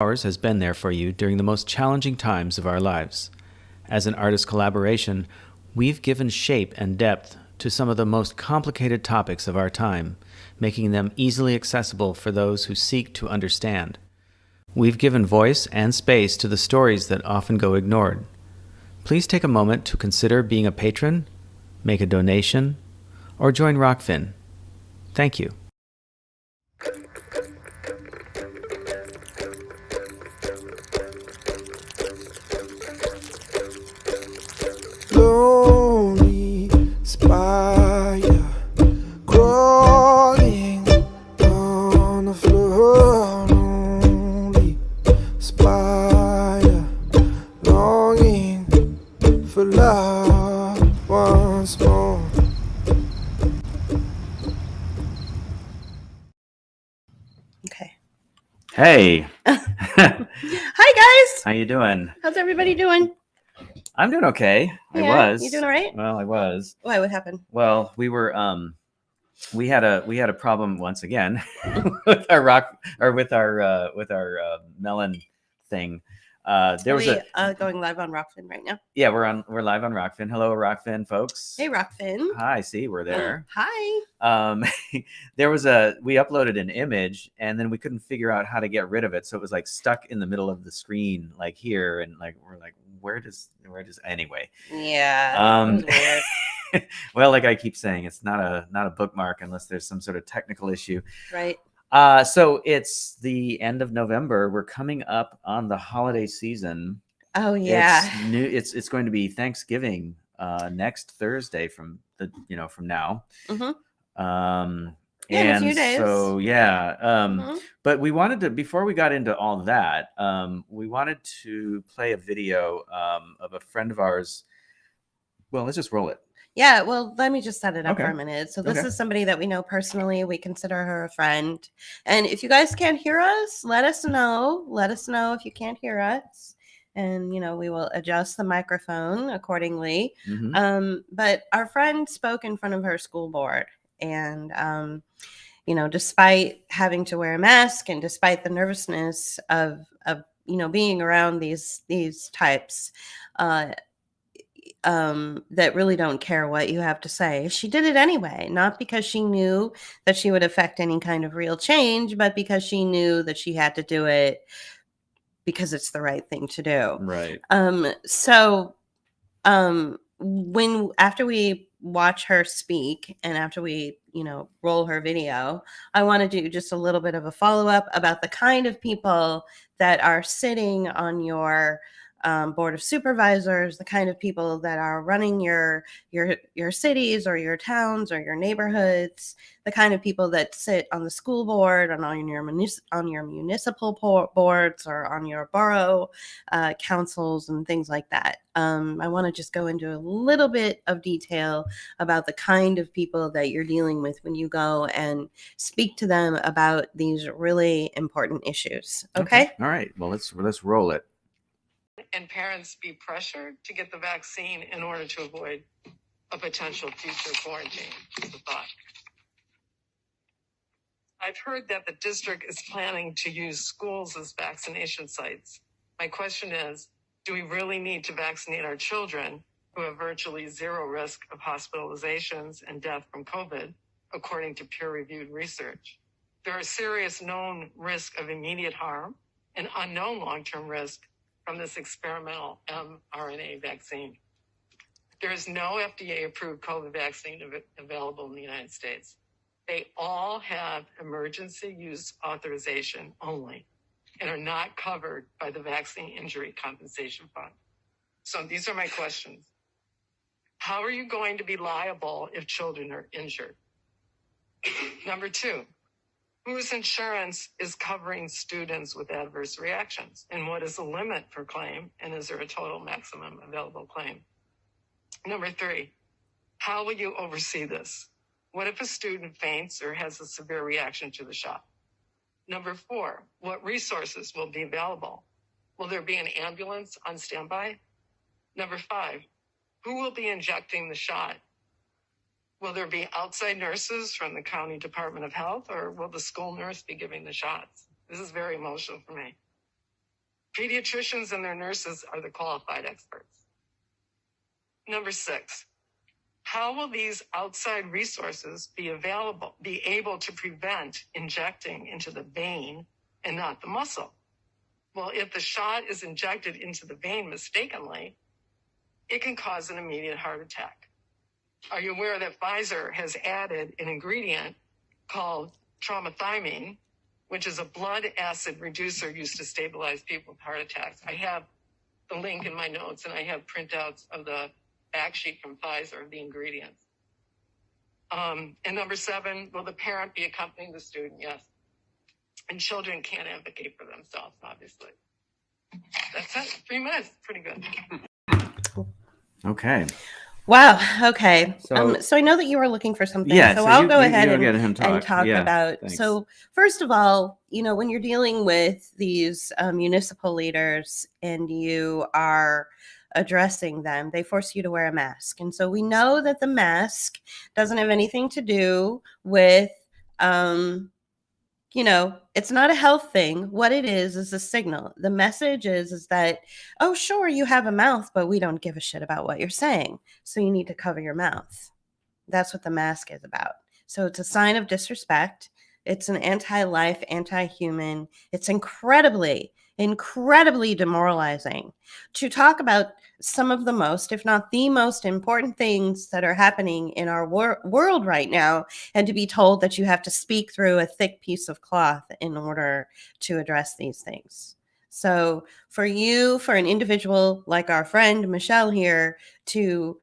Ours has been there for you during the most challenging times of our lives. As an artist collaboration, we've given shape and depth to some of the most complicated topics of our time, making them easily accessible for those who seek to understand. We've given voice and space to the stories that often go ignored. Please take a moment to consider being a patron, make a donation, or join Rokfin. Thank you. Lonely spider crawling on the floor. Lonely spider longing for love once more. Okay. Hey. Hi guys. How you doing? How's everybody doing? I'm doing okay. Yeah, I was. you doing all right? Well, I was. Why? What happened? Well, we were we had a problem once again with our melon thing. There was going live on Rokfin right now. Yeah, we're live on Rokfin. Hello, Rokfin folks. Hey, Rokfin. Hi, see, we're there. Hi. There was we uploaded an image and then we couldn't figure out how to get rid of it, so it was like stuck in the middle of the screen, like here, and like we're like, where does anyway? Yeah. Weird. Well, like I keep saying, it's not a bookmark unless there's some sort of technical issue. Right. So it's the end of November. We're coming up on the holiday season. Oh yeah. It's going to be Thanksgiving next Thursday from now. Mm-hmm. In a few days. So yeah. But we wanted to, before we got into all that, we wanted to play a video of a friend of ours. Well, let's just roll it. Yeah, well, let me just set it up Okay. for a minute. So this Okay. is somebody that we know personally. We consider her a friend. And if you guys can't hear us, let us know. Let us know if you can't hear us. And, we will adjust the microphone accordingly. Mhm. But our friend spoke in front of her school board. And, despite having to wear a mask and despite the nervousness of being around these types, that really don't care what you have to say, she did it anyway, not because she knew that she would affect any kind of real change, but because she knew that she had to do it because it's the right thing to do. Right. So after we watch her speak and after we roll her video, I want to do just a little bit of a follow-up about the kind of people that are sitting on your board of supervisors, the kind of people that are running your cities or your towns or your neighborhoods, the kind of people that sit on the school board and on your municipal boards or on your borough councils and things like that. I want to just go into a little bit of detail about the kind of people that you're dealing with when you go and speak to them about these really important issues. Okay? All right. Well, let's roll it. And parents be pressured to get the vaccine in order to avoid a potential future quarantine, is the thought. I've heard that the district is planning to use schools as vaccination sites. My question is, do we really need to vaccinate our children who have virtually zero risk of hospitalizations and death from COVID, according to peer-reviewed research? There are serious known risk of immediate harm and unknown long-term risk from this experimental mRNA vaccine. There is no FDA-approved COVID vaccine available in the United States. They all have emergency use authorization only and are not covered by the Vaccine Injury Compensation Fund. So these are my questions. How are you going to be liable if children are injured? Number two, whose insurance is covering students with adverse reactions? And what is the limit for claim? And is there a total maximum available claim? Number three, how will you oversee this? What if a student faints or has a severe reaction to the shot? Number four, what resources will be available? Will there be an ambulance on standby? Number five, who will be injecting the shot? Will there be outside nurses from the county Department of Health, or will the school nurse be giving the shots? This is very emotional for me. Pediatricians and their nurses are the qualified experts. Number 6, how will these outside resources be able to prevent injecting into the vein and not the muscle? Well, if the shot is injected into the vein mistakenly, it can cause an immediate heart attack. Are you aware that Pfizer has added an ingredient called tromethyamine, which is a blood acid reducer used to stabilize people with heart attacks? I have the link in my notes, and I have printouts of the fact sheet from Pfizer, the ingredients. And number 7, will the parent be accompanying the student? Yes. And children can't advocate for themselves, obviously. That's it. 3 minutes. Pretty good. Okay. Wow. Okay. So- So I know that you were looking for something. Yeah, So so I'll you- go you- ahead you and, get him talk. and talk Yeah, about. thanks. So first of all, when you're dealing with these municipal leaders and you are addressing them, they force you to wear a mask. And so we know that the mask doesn't have anything to do with, it's not a health thing. What it is a signal. The message is that, oh, sure, you have a mouth, but we don't give a shit about what you're saying. So you need to cover your mouth. That's what the mask is about. So it's a sign of disrespect. It's an anti-life, anti-human. It's incredibly demoralizing to talk about some of the most, if not the most important things that are happening in our world right now, and to be told that you have to speak through a thick piece of cloth in order to address these things. So for an individual like our friend Michelle here to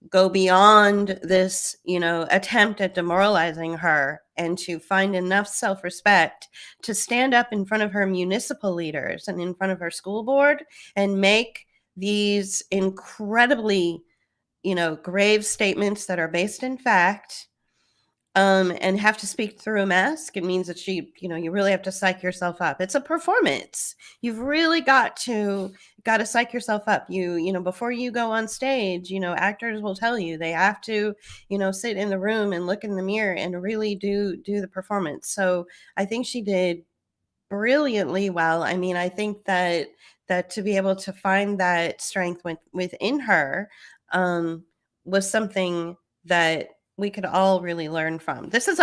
go beyond this, attempt at demoralizing her and to find enough self-respect to stand up in front of her municipal leaders and in front of her school board and make these incredibly, grave statements that are based in fact, and have to speak through a mask. It means that you really have to psych yourself up. It's a performance. You've really got to psych yourself up. Before you go on stage, actors will tell you they have to, sit in the room and look in the mirror and really do the performance. So I think she did brilliantly well. I mean, I think that to be able to find that strength within her was something that we could all really learn from. This is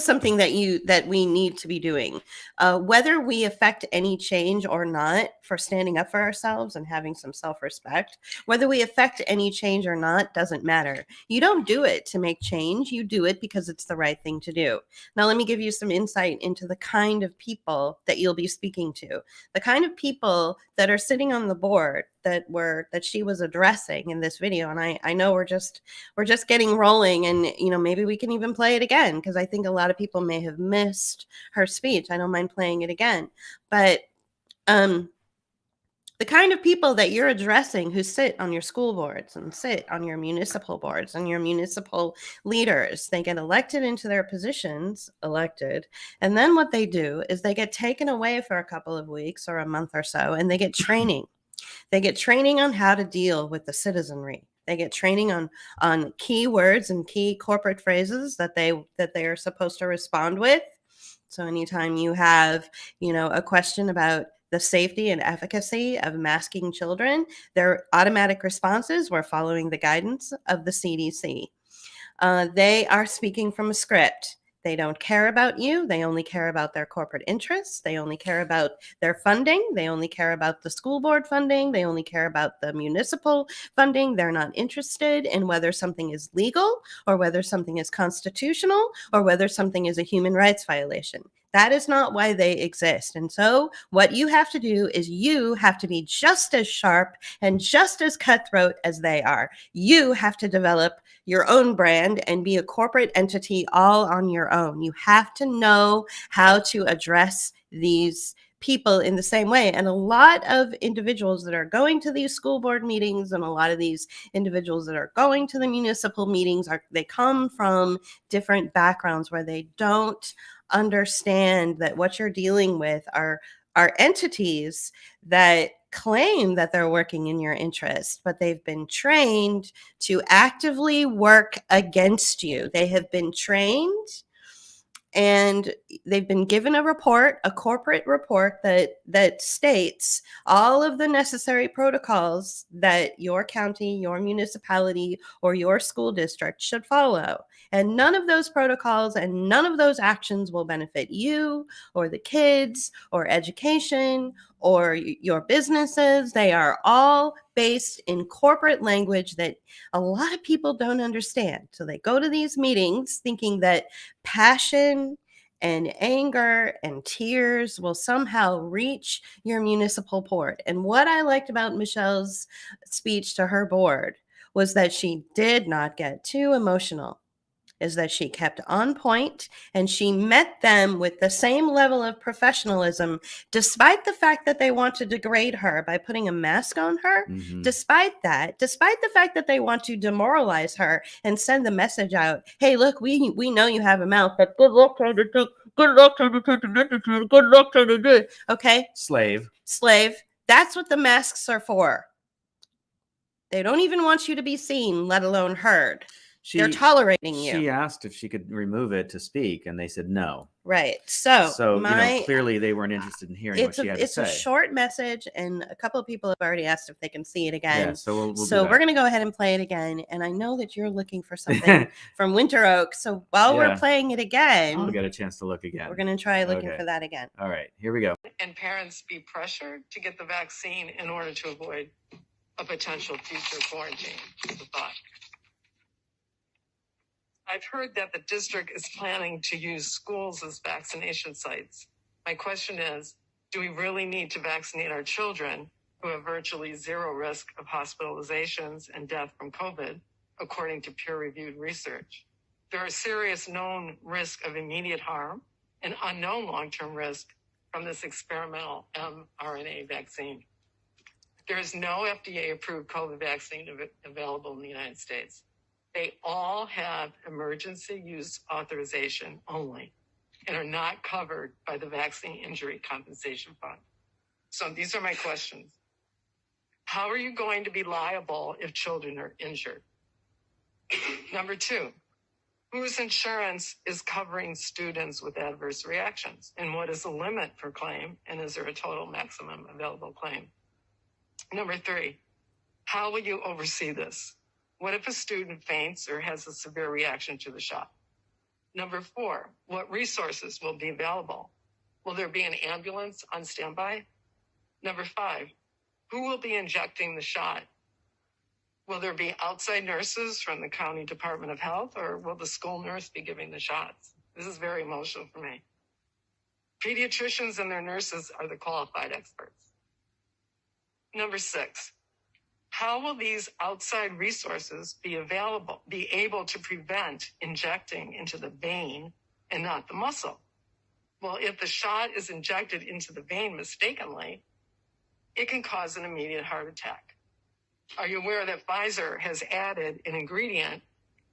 something that we need to be doing. Whether we affect any change or not for standing up for ourselves and having some self-respect, whether we affect any change or not doesn't matter. You don't do it to make change. You do it because it's the right thing to do. Now, let me give you some insight into the kind of people that you'll be speaking to. The kind of people that are sitting on the board that she was addressing in this video. And I know we're just getting rolling, and maybe we can even play it again, because I think a lot of people may have missed her speech. I don't mind playing it again. But the kind of people that you're addressing who sit on your school boards and sit on your municipal boards and your municipal leaders, they get elected into their positions, and then what they do is they get taken away for a couple of weeks or a month or so, and they get training. They get training on how to deal with the citizenry. They get training on key words and key corporate phrases that they are supposed to respond with. So anytime you have, a question about the safety and efficacy of masking children, their automatic responses were following the guidance of the CDC. They are speaking from a script. They don't care about you. They only care about their corporate interests. They only care about their funding. They only care about the school board funding. They only care about the municipal funding. They're not interested in whether something is legal or whether something is constitutional or whether something is a human rights violation. That is not why they exist. And so what you have to do is you have to be just as sharp and just as cutthroat as they are. You have to develop your own brand and be a corporate entity all on your own. You have to know how to address these people in the same way. And a lot of individuals that are going to these school board meetings and a lot of these individuals that are going to the municipal meetings they come from different backgrounds where they don't understand that what you're dealing with are entities that claim that they're working in your interest, but they've been trained to actively work against you. They have been trained and they've been given a report, a corporate report that states all of the necessary protocols that your county, your municipality, or your school district should follow. And none of those protocols and none of those actions will benefit you or the kids or education or your businesses. They are all based in corporate language that a lot of people don't understand. So they go to these meetings thinking that passion and anger and tears will somehow reach your municipal board. And what I liked about Michelle's speech to her board was that she did not get too emotional, is that she kept on point and she met them with the same level of professionalism, despite the fact that they want to degrade her by putting a mask on her. Mhm. Despite the fact that they want to demoralize her and send the message out, hey, look, we know you have a mouth, but good luck trying to do, good luck trying to do, good luck trying to do. Okay, Slave. That's what the masks are for. They don't even want you to be seen, let alone heard. They're tolerating you. She asked if she could remove it to speak, and they said no. Right. So clearly they weren't interested in hearing what she had to say. It's a short message, and a couple of people have already asked if they can see it again. Yeah, so we're going to go ahead and play it again. And I know that you're looking for something from Winter Oak. So while we're playing it again, we'll get a chance to look again. We're going to try looking for that again. All right, here we go. And parents be pressured to get the vaccine in order to avoid a potential future quarantine. Is the thought. I've heard that the district is planning to use schools as vaccination sites. My question is, do we really need to vaccinate our children who have virtually zero risk of hospitalizations and death from COVID, according to peer-reviewed research? There are serious known risk of immediate harm and unknown long-term risk from this experimental mRNA vaccine. There is no FDA-approved COVID vaccine available in the United States. They all have emergency use authorization only and are not covered by the Vaccine Injury Compensation Fund. So these are my questions. How are you going to be liable if children are injured? Number two, whose insurance is covering students with adverse reactions? And what is the limit for claim? And is there a total maximum available claim? Number three, how will you oversee this? What if a student faints or has a severe reaction to the shot? Number four, what resources will be available? Will there be an ambulance on standby? Number five, who will be injecting the shot? Will there be outside nurses from the county Department of Health, or will the school nurse be giving the shots? This is very emotional for me. Pediatricians and their nurses are the qualified experts. Number six, how will these outside resources be able to prevent injecting into the vein and not the muscle? Well, if the shot is injected into the vein mistakenly, it can cause an immediate heart attack. Are you aware that Pfizer has added an ingredient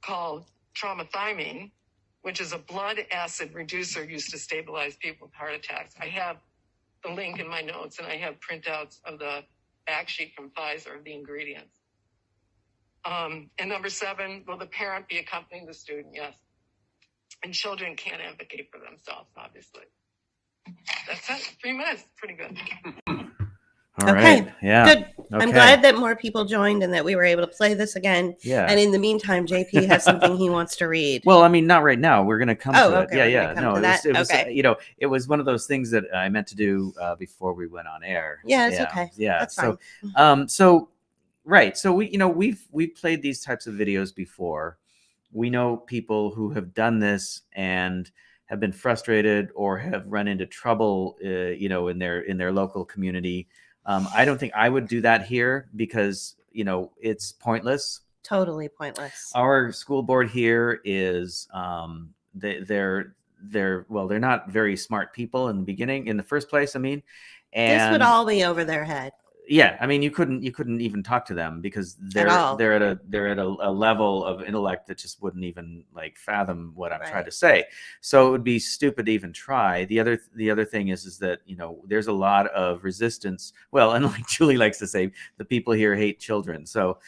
called tromethyamine, which is a blood acid reducer used to stabilize people with heart attacks? I have the link in my notes, and I have printouts of the fact sheet from Pfizer, the ingredients. And number seven, will the parent be accompanying the student? Yes. And children can't advocate for themselves, obviously. That's it. 3 minutes. Pretty good. All right. Yeah. Good. Okay. I'm glad that more people joined and that we were able to play this again. Yeah. And in the meantime, JP has something he wants to read. Well, I mean, not right now. We're going to come to okay. it. Yeah. No, it was okay. it was one of those things that I meant to do before we went on air. Yeah, it's okay. Yeah. That's fine. Right. So we've played these types of videos before. We know people who have done this and have been frustrated or have run into trouble, in their local community. I don't think I would do that here because, it's pointless. Totally pointless. Our school board here is, they're not very smart people in the first place. I mean, and this would all be over their head. Yeah, I mean, you couldn't even talk to them because they're at a level of intellect that just wouldn't even fathom what I'm trying to say. So it would be stupid to even try. The other thing is that there's a lot of resistance. Well, and like Julie likes to say, the people here hate children. So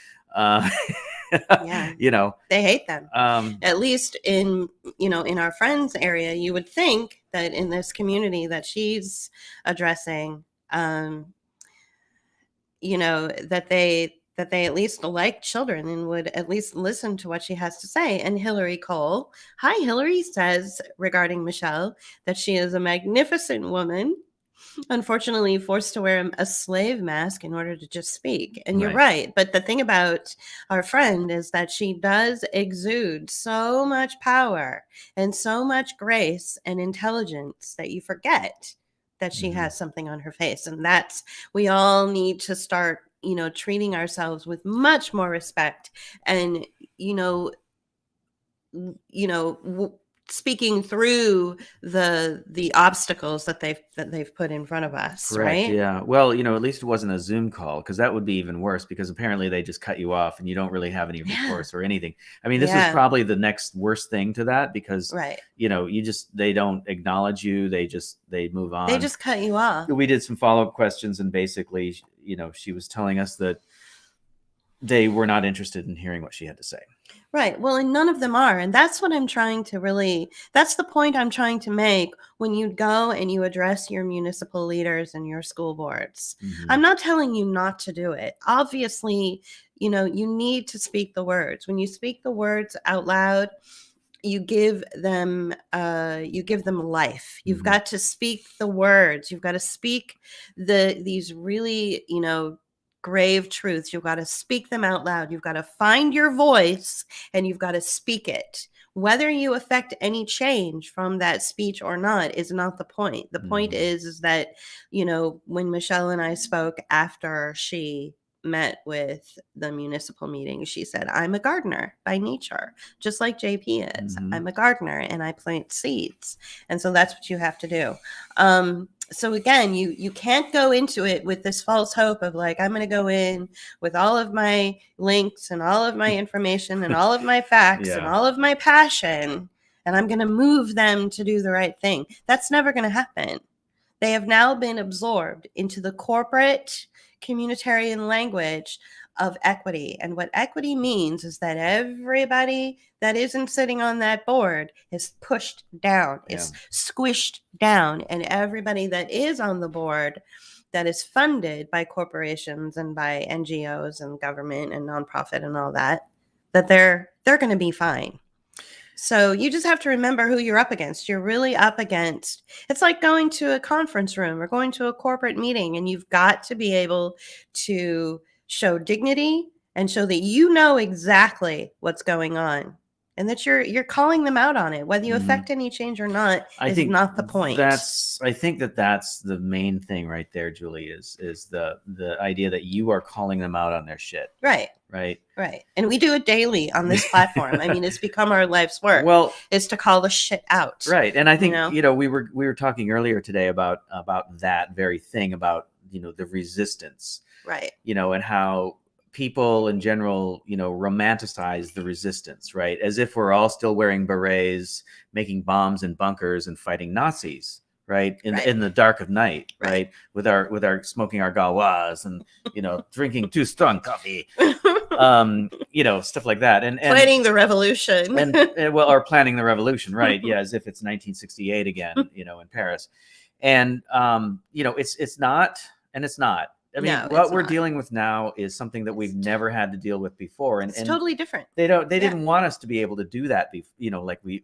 Yeah. You know, They hate them. um, At least in, in our friends area, you would think that in this community that she's addressing, that they at least like children and would at least listen to what she has to say. And Hillary Cole, hi Hillary, says regarding Michelle that she is a magnificent woman, unfortunately forced to wear a slave mask in order to just speak. And you're right. But the thing about our friend is that she does exude so much power and so much grace and intelligence that you forget that she has something on her face. And we all need to start, treating ourselves with much more respect and, speaking through the obstacles that they've put in front of us. Correct. Right. Yeah. Well, at least it wasn't a Zoom call, because that would be even worse, because apparently they just cut you off and you don't really have any recourse or anything. I mean, this is probably the next worst thing to that, because, they don't acknowledge you. They move on. They just cut you off. We did some follow-up questions, and basically, she was telling us that they were not interested in hearing what she had to say. Right. Well, and none of them are. And that's what I'm trying to that's the point I'm trying to make when you go and you address your municipal leaders and your school boards. I'm not telling you not to do it. Obviously, you need to speak the words. When you speak the words out loud, you give them life. You've got to speak the words. You've got to speak these really, grave truths. You've got to speak them out loud. You've got to find your voice and you've got to speak it. Whether you affect any change from that speech or not is not the point. The point is that, when Michelle and I spoke after she met with the municipal meeting, she said, I'm a gardener by nature, just like JP is. I'm a gardener and I plant seeds. And so that's what you have to do. So again, you can't go into it with this false hope of like, I'm going to go in with all of my links and all of my information and all of my facts and all of my passion, and I'm going to move them to do the right thing. That's never going to happen. They have now been absorbed into the corporate communitarian language of equity. And what equity means is that everybody that isn't sitting on that board is pushed down, is squished down. And everybody that is on the board that is funded by corporations and by NGOs and government and nonprofit and all that they're going to be fine. So you just have to remember who you're up against. You're really up against, it's like going to a conference room or going to a corporate meeting, and you've got to be able to show dignity and show that you know exactly what's going on and that you're calling them out on it. Whether you affect any change or not is not the point. I think that's the main thing right there, Julie, is the idea that you are calling them out on their shit. Right. Right. Right. And we do it daily on this platform. I mean, it's become our life's work. Well, is to call the shit out. Right. And I think, we were talking earlier today about that very thing, about, the resistance. Right. And how people in general, romanticize the resistance, right? As if we're all still wearing berets, making bombs in bunkers and fighting Nazis, right? In the dark of night, right? With our smoking our gawas and, drinking too strong coffee, stuff like that. And planning the revolution. or planning the revolution, right? Yeah. As if it's 1968 again, in Paris. And, it's not, and it's not. I mean, what we're dealing with now is something that we've never had to deal with before, and it's totally different. They didn't want us to be able to do that,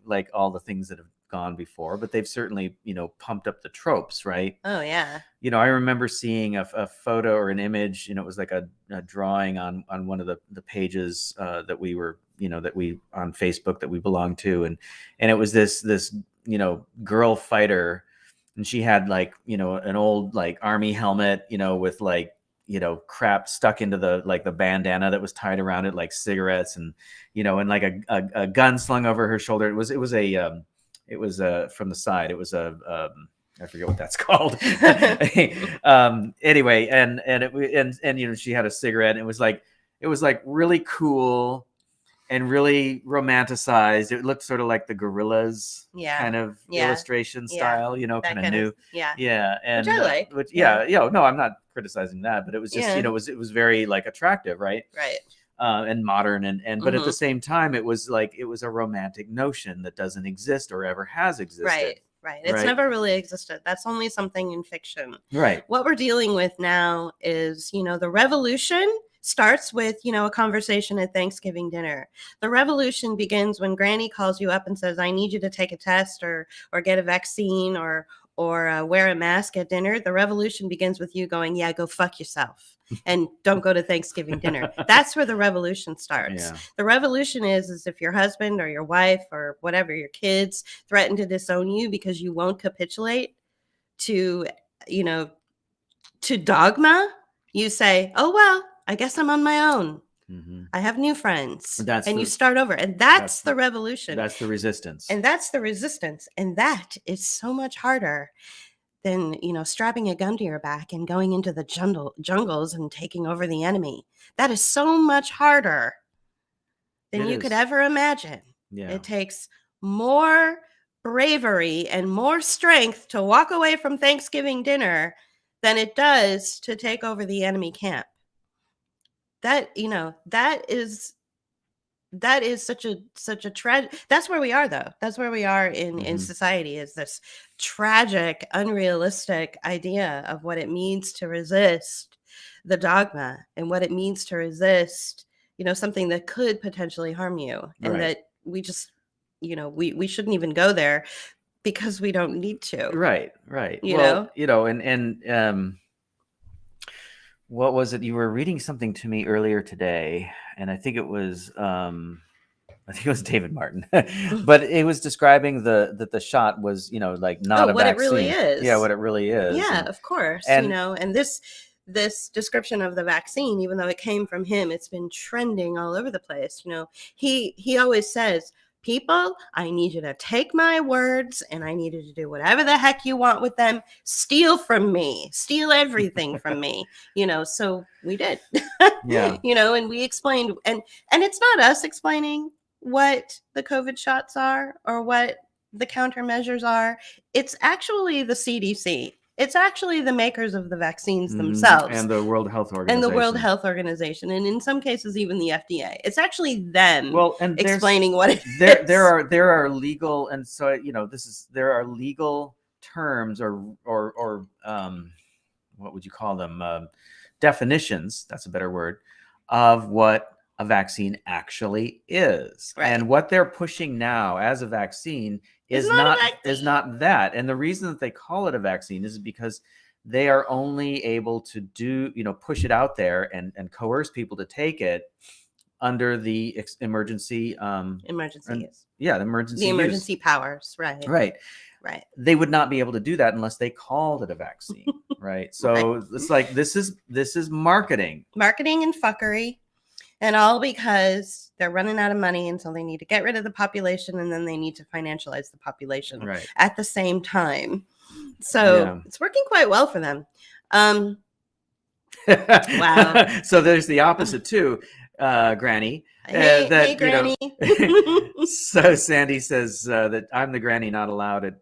like all the things that have gone before, but they've certainly, pumped up the tropes, right? Oh yeah. I remember seeing a photo or an image, it was like a drawing on one of the pages that we were, that we on Facebook that we belong to, and it was this girl fighter. And she had an old army helmet, with crap stuck into the bandana that was tied around it, like cigarettes, and and a gun slung over her shoulder. It was from the side. It was I forget what that's called. Anyway, and she had a cigarette. And it was really cool and really romanticized. It looked sort of like the Gorillas kind of illustration style, kind of new. Yeah. And which I like. No, I'm not criticizing that, but it was just, it was very attractive. Right. Right. and modern, and but at the Mhm. same time, it was a romantic notion that doesn't exist or ever has existed. Right. It's Right. never really existed. That's only something in fiction. Right. What we're dealing with now is, the revolution starts with, a conversation at Thanksgiving dinner. The revolution begins when Granny calls you up and says, "I need you to take a test or get a vaccine or wear a mask at dinner." The revolution begins with you going, "Yeah, go fuck yourself and don't go to Thanksgiving dinner." That's where the revolution starts. Yeah. The revolution is if your husband or your wife or whatever, your kids threaten to disown you because you won't capitulate to, to dogma, you say, "Oh, well, I guess I'm on my own. Mhm. I have new friends." That's and you the- start over. And that's that's the revolution. That's the resistance. And that's the resistance. And that is so much harder than, strapping a gun to your back and going into the jungles and taking over the enemy. That is so much harder than It you is. could ever imagine. Yeah. It takes more bravery and more strength to walk away from Thanksgiving dinner than it does to take over the enemy camp. That is such a tragic. That's where we are, though. That's where we are in Mhm. society, is this tragic, unrealistic idea of what it means to resist the dogma and what it means to resist, something that could potentially harm you, and Right. that we just, we shouldn't even go there because we don't need to. Right. And what was it? You were reading something to me earlier today, and I think it was David Martin, but it was describing the shot was, like not a what vaccine. it really is. Yeah, what it really is. Yeah, of course. and- And this description of the vaccine, even though it came from him, it's been trending all over the place. He always says, "People, I need you to take my words and I need you to do whatever the heck you want with them. Steal from me. Steal everything from me." So we did. Yeah. And we explained, and it's not us explaining what the COVID shots are or what the countermeasures are. It's actually the CDC. It's actually the makers of the vaccines themselves. And the World Health Organization. And in some cases, even the FDA. It's actually them and explaining what it is. There are legal, and so there are legal terms or what would you call them? Definitions. That's a better word of what a vaccine actually is. Right. And what they're pushing now as a vaccine is not that. And the reason that they call it a vaccine is because they are only able to push it out there and coerce people to take it under the emergency emergency powers. Right. They would not be able to do that unless they called it a vaccine. Right. So Right. It's like this is marketing And fuckery. And all because they're running out of money, and so they need to get rid of the population, and then they need to financialize the population at the same time. So It's working quite well for them. Wow. So there's the opposite too, Granny. Hey, Granny. So Sandy says that I'm the granny not allowed at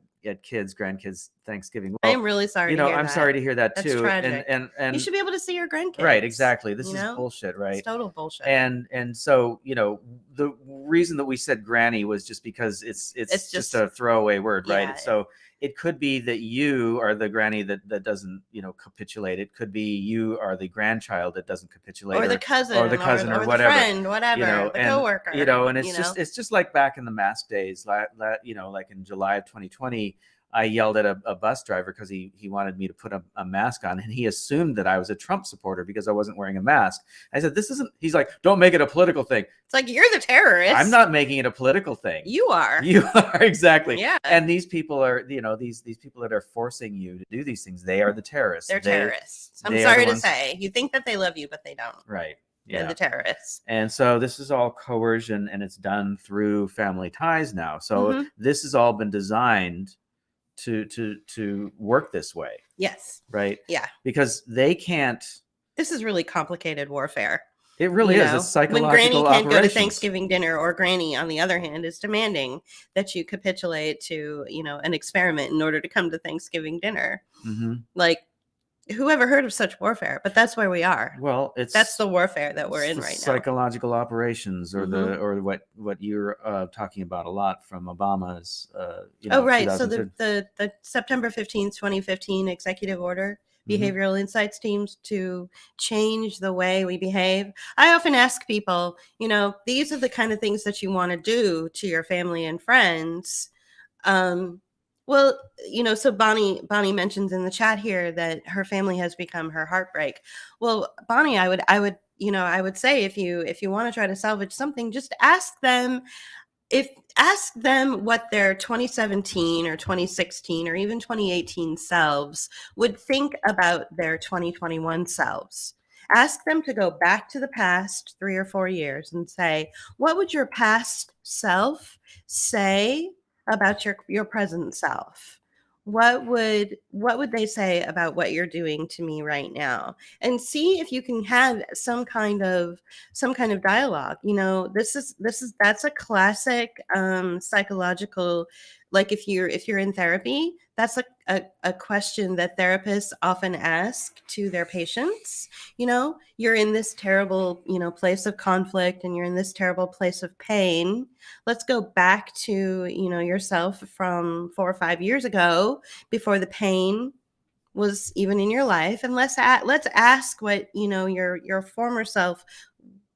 grandkids Thanksgiving. Well, I am really sorry to hear that. I'm sorry to hear that That's too. tragic. And you should be able to see your grandkids. Right, exactly. This is bullshit, right? It's total bullshit. And so, the reason that we said granny was just because it's just a throwaway word, right? Yeah. So it could be that you are the granny that doesn't, capitulate. It could be you are the grandchild that doesn't capitulate, or the cousin, or the whatever, friend, whatever, the coworker. And it's just like back in the mask days, like in July of 2020. I yelled at a bus driver because he wanted me to put a mask on, and he assumed that I was a Trump supporter because I wasn't wearing a mask. I said, "This isn't." He's like, "Don't make it a political thing." It's like, you're the terrorist. I'm not making it a political thing. You are. You are, exactly. Yeah. And these people are, these people that are forcing you to do these things. They are the terrorists. They're terrorists. I'm sorry to say. You think that they love you, but they don't. Right. Yeah. They're the terrorists. And so this is all coercion, and it's done through family ties now. So this has all been designed to work this way. Yes. Right. Yeah. Because they can't. This is really complicated warfare. It really is. It's psychological. When Granny can't operations. go to Thanksgiving dinner, or Granny, on the other hand, is demanding that you capitulate to, an experiment in order to come to Thanksgiving dinner. Mm-hmm. Like, who ever heard of such warfare? But that's where we are. Well, That's the warfare that we're it's in the right now. psychological operations, or Mhm. or what you're talking about a lot from Obama's Oh, right. So 2010. the September 15th, 2015 executive order, Mhm. behavioral insights teams to change the way we behave. I often ask people, these are the kind of things that you want to do to your family and friends. Um, well, so Bonnie mentions in the chat here that her family has become her heartbreak. Well, Bonnie, I would say if you want to try to salvage something, just ask them what their 2017 or 2016 or even 2018 selves would think about their 2021 selves. Ask them to go back to the past 3 or 4 years and say, what would your past self say about your present self? What would they say about what you're doing to me right now? And see if you can have some kind of dialogue. That's a classic psychological, like if you're in therapy, that's a question that therapists often ask to their patients. You're in this terrible place of conflict, and you're in this terrible place of pain. Let's go back to yourself from 4 or 5 years ago, before the pain was even in your life, and let's ask what your former self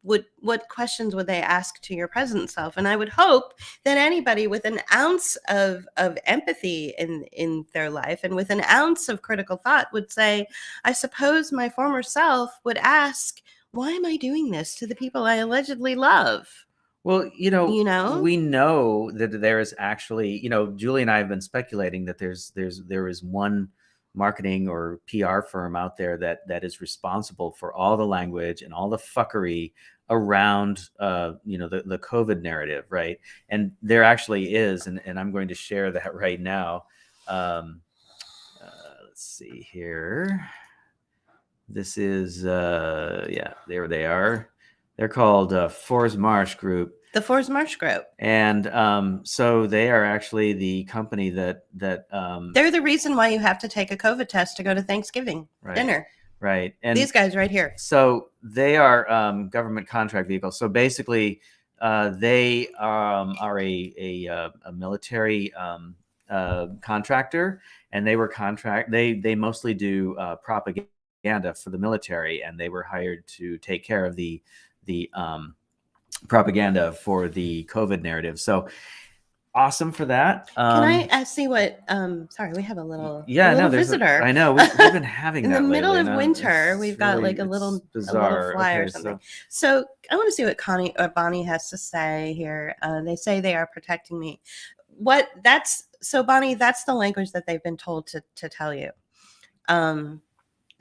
what questions would they ask to your present self. And I would hope that anybody with an ounce of empathy in their life, and with an ounce of critical thought, would say, I suppose my former self would ask, why am I doing this to the people I allegedly love? Well, We know that there is actually, Julie and I have been speculating that there is one marketing or PR firm out there that is responsible for all the language and all the fuckery around, the COVID narrative, right? And there actually is, and I'm going to share that right now. Let's see here. This is, there they are. They're called Force Marsh Group. The Force Marsh Group. And so they are actually the company that they're the reason why you have to take a COVID test to go to Thanksgiving dinner. Right. And these guys right here. So they are government contract vehicles. So basically, they are a military contractor, and they mostly do propaganda for the military, and they were hired to take care of the propaganda for the COVID narrative. So awesome for that. Can I see what? Sorry, we have a little visitor. I know we've been having in that the middle lately, of winter. We've got like a little flyer or something. So I want to see what Bonnie has to say here. They say they are protecting me. Bonnie, that's the language that they've been told to tell you.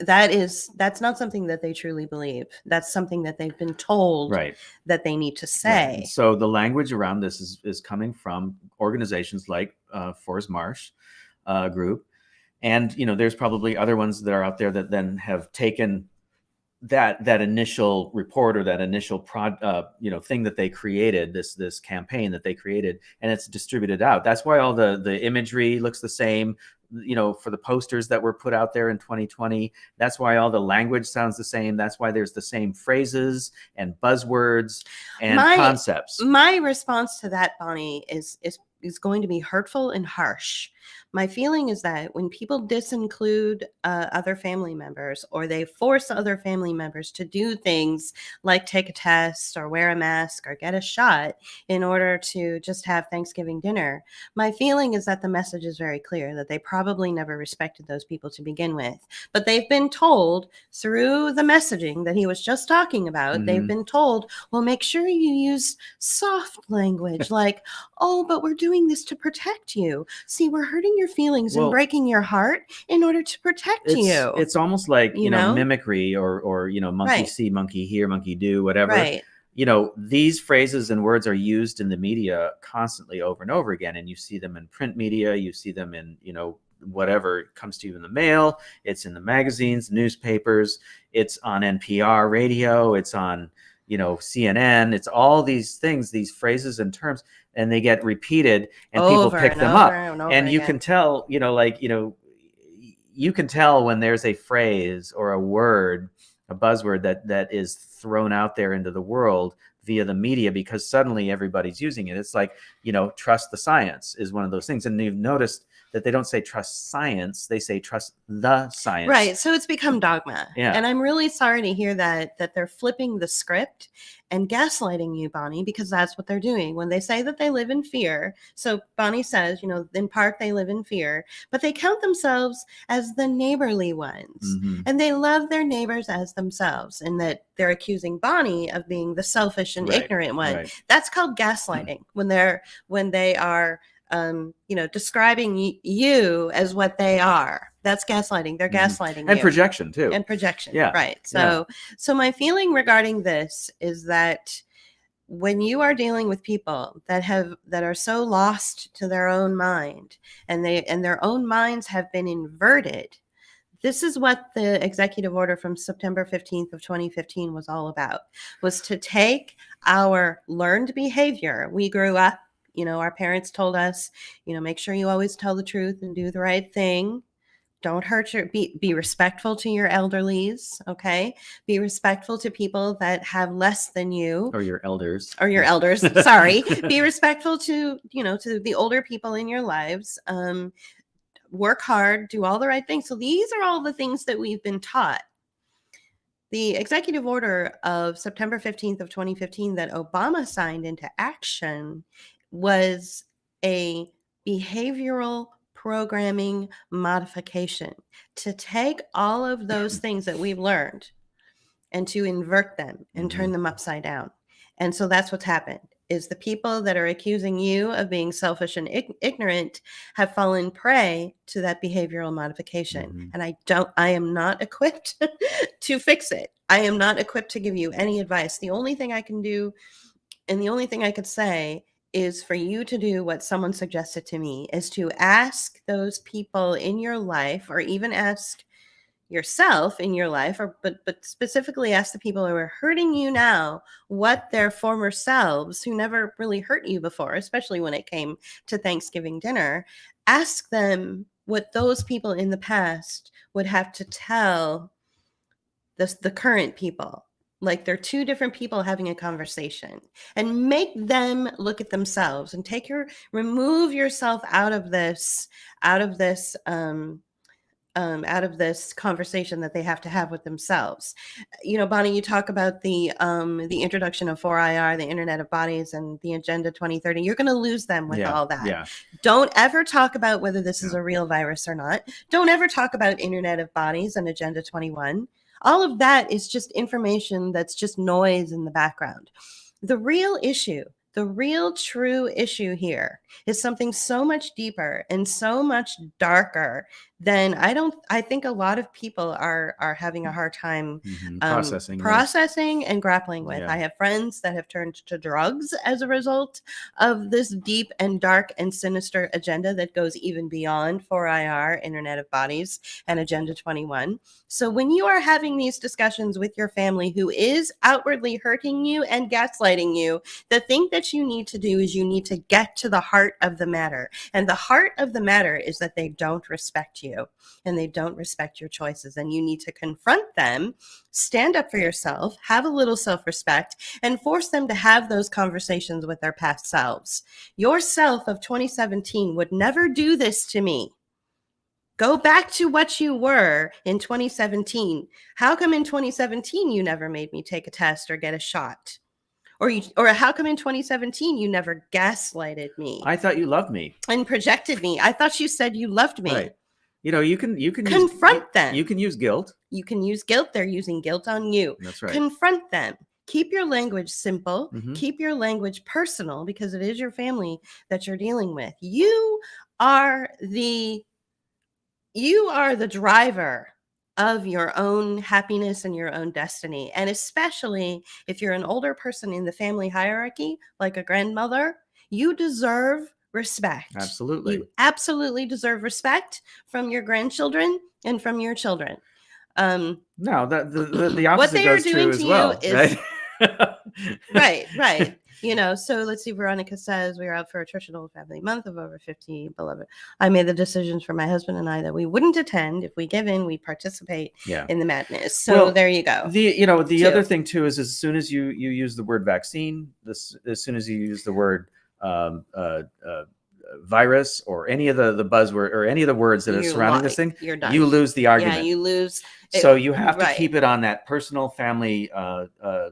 That's not something that they truly believe. That's something that they've been told that they need to say. Right. So the language around this is coming from organizations like Force Marsh Group, and there's probably other ones that are out there that then have taken that initial report, or that initial thing that they created, this campaign that they created, and it's distributed out. That's why all the imagery looks the same, for the posters that were put out there in 2020. That's why all the language sounds the same. That's why there's the same phrases and buzzwords and concepts. My response to that, Bonnie, is going to be hurtful and harsh. My feeling is that when people disinclude other family members, or they force other family members to do things like take a test or wear a mask or get a shot in order to just have Thanksgiving dinner, my feeling is that the message is very clear, that they probably never respected those people to begin with. But they've been told through the messaging that he was just talking about, they've been told, well, make sure you use soft language like, oh, but we're doing this to protect you. See, we're hurting your feelings and breaking your heart in order to protect you. It's almost like, mimicry, or monkey see, monkey hear, monkey do, whatever. Right. These phrases and words are used in the media constantly over and over again. And you see them in print media, you see them in, whatever comes to you in the mail. It's in the magazines, newspapers, it's on NPR radio, it's on, CNN. It's all these things, these phrases and terms, and they get repeated, and people pick them up. And you can tell, you can tell when there's a phrase or a word, a buzzword that is thrown out there into the world via the media, because suddenly everybody's using it. It's like, trust the science is one of those things. And you've noticed that they don't say trust science, they say trust the science. Right. So it's become dogma. Yeah. And I'm really sorry to hear that they're flipping the script and gaslighting you, Bonnie, because that's what they're doing when they say that they live in fear. So Bonnie says, in part they live in fear, but they count themselves as the neighborly ones. And they love their neighbors as themselves, and that they're accusing Bonnie of being the selfish and ignorant one. Right. That's called gaslighting when they are describing you as what they are. That's gaslighting. They're gaslighting and you. Projection too. And projection. Yeah. Right. So my feeling regarding this is that when you are dealing with people that are so lost to their own mind, and their own minds have been inverted, this is what the executive order from September 15th of 2015 was all about, was to take our learned behavior. We grew up, our parents told us, make sure you always tell the truth and do the right thing. Don't hurt be respectful to your elderlies. Okay. Be respectful to people that have less than you. Or your elders. Sorry. Be respectful to the older people in your lives. Work hard, do all the right things. So these are all the things that we've been taught. The executive order of September 15th of 2015 that Obama signed into action was a behavioral programming modification to take all of those things that we've learned and to invert them and turn them upside down. And so that's what's happened, is the people that are accusing you of being selfish and ignorant have fallen prey to that behavioral modification. And I am not equipped to fix it. I am not equipped to give you any advice. The only thing I can do, and the only thing I could say, is for you to do what someone suggested to me, is to ask those people in your life, or even ask yourself in your life, but specifically ask the people who are hurting you now what their former selves, who never really hurt you before, especially when it came to Thanksgiving dinner, ask them what those people in the past would have to tell the current people. Like they're two different people having a conversation, and make them look at themselves and remove yourself out of this conversation that they have to have with themselves. Bonnie, you talk about the introduction of 4IR, the Internet of Bodies, and the Agenda 2030. You're going to lose them with all that. Yeah. Don't ever talk about whether this is a real virus or not. Don't ever talk about Internet of Bodies and Agenda 21. All of that is just information that's just noise in the background. The real issue, the real true issue here is something so much deeper and so much darker than I think a lot of people are having a hard time processing and grappling with. I have friends that have turned to drugs as a result of this deep and dark and sinister agenda that goes even beyond 4IR, Internet of Bodies, and Agenda 21. So when you are having these discussions with your family who is outwardly hurting you and gaslighting you, the thing that you need to do is you need to get to the heart of the matter. And the heart of the matter is that they don't respect you. And they don't respect your choices, and you need to confront them, stand up for yourself, have a little self-respect, and force them to have those conversations with their past selves. Your self of 2017 would never do this to me. Go back to what you were in 2017. How come in 2017 you never made me take a test or get a shot? Or how come in 2017 you never gaslighted me? I thought you loved me and projected me. I thought you said you loved me. Right. You can confront them. You can use guilt. You can use guilt. They're using guilt on you. That's right. Confront them. Keep your language simple. Keep your language personal, because it is your family that you're dealing with. You are the driver of your own happiness and your own destiny. And especially if you're an older person in the family hierarchy, like a grandmother, you deserve respect. Absolutely. You absolutely deserve respect from your grandchildren and from your children. No, the opposite what they are goes doing true to as well, you is right? right. So let's see. Veronica says we are out for a church and old family month of over 50 beloved. I made the decisions for my husband and I that we wouldn't attend. If we give in, we participate in the madness. So there you go. The other thing too is as soon as you use the word vaccine, as soon as you use the word virus or any of the buzzword or any of the words that are surrounding this thing, you lose the argument. Yeah, you lose. So you have to keep it on that personal family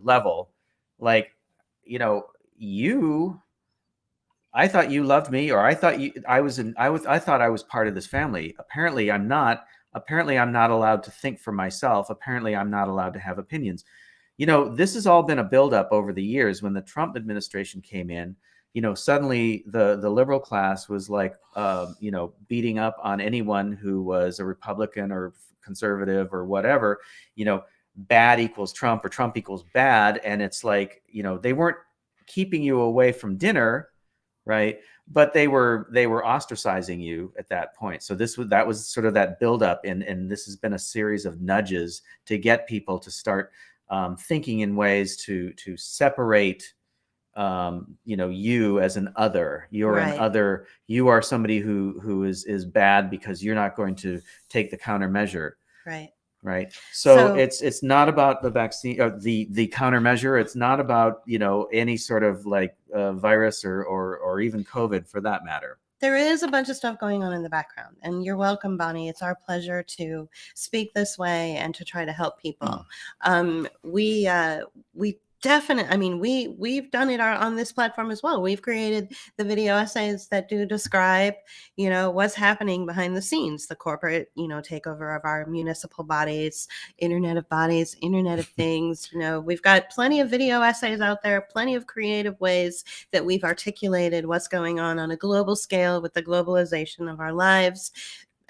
level. Like, I thought you loved me, or I thought I thought I was part of this family. Apparently I'm not. Apparently I'm not allowed to think for myself. Apparently I'm not allowed to have opinions. This has all been a buildup over the years. When the Trump administration came in, suddenly the liberal class was like, beating up on anyone who was a Republican or conservative or whatever. Bad equals Trump or Trump equals bad. And it's like, they weren't keeping you away from dinner, right? But they were ostracizing you at that point. So that was sort of that buildup, and this has been a series of nudges to get people to start thinking in ways to separate, you as an other. You're an other. You are somebody who is bad because you're not going to take the countermeasure. Right. So it's not about the vaccine or the countermeasure. It's not about, any sort of like virus or even COVID for that matter. There is a bunch of stuff going on in the background, and you're welcome, Bonnie. It's our pleasure to speak this way and to try to help people. We definitely, we've done it on this platform as well. We've created the video essays that do describe, what's happening behind the scenes, the corporate, takeover of our municipal bodies, Internet of Things. We've got plenty of video essays out there, plenty of creative ways that we've articulated what's going on a global scale with the globalization of our lives.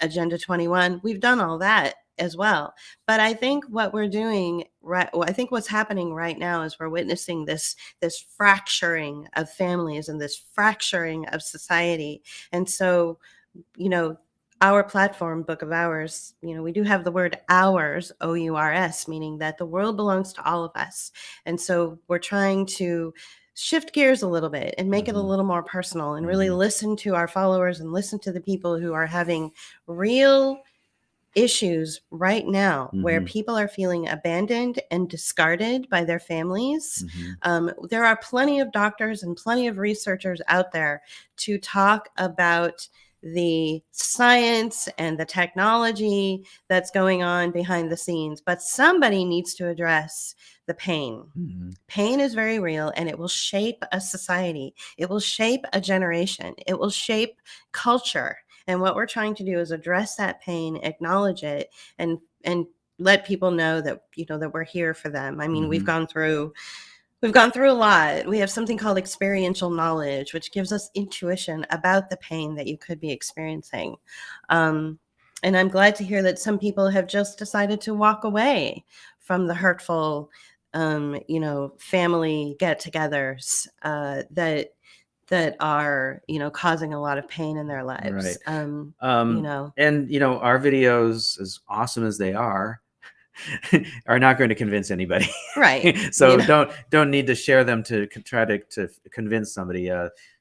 Agenda 21, we've done all that as well. But I think what we're doing I think what's happening right now is we're witnessing this fracturing of families and this fracturing of society. And so, our platform, Book of Hours, we do have the word ours, O-U-R-S, meaning that the world belongs to all of us. And so we're trying to shift gears a little bit and make it a little more personal and really listen to our followers and listen to the people who are having real issues right now where people are feeling abandoned and discarded by their families. There are plenty of doctors and plenty of researchers out there to talk about the science and the technology that's going on behind the scenes, but somebody needs to address the pain. Pain is very real, and it will shape a society. It will shape a generation. It will shape culture. And what we're trying to do is address that pain, acknowledge it, and let people know that, that we're here for them. I mean, we've gone through a lot. We have something called experiential knowledge, which gives us intuition about the pain that you could be experiencing. And I'm glad to hear that some people have just decided to walk away from the hurtful, family get-togethers that are, causing a lot of pain in their lives. And, our videos, as awesome as they are not going to convince anybody. Right. So don't need to share them to try to convince somebody.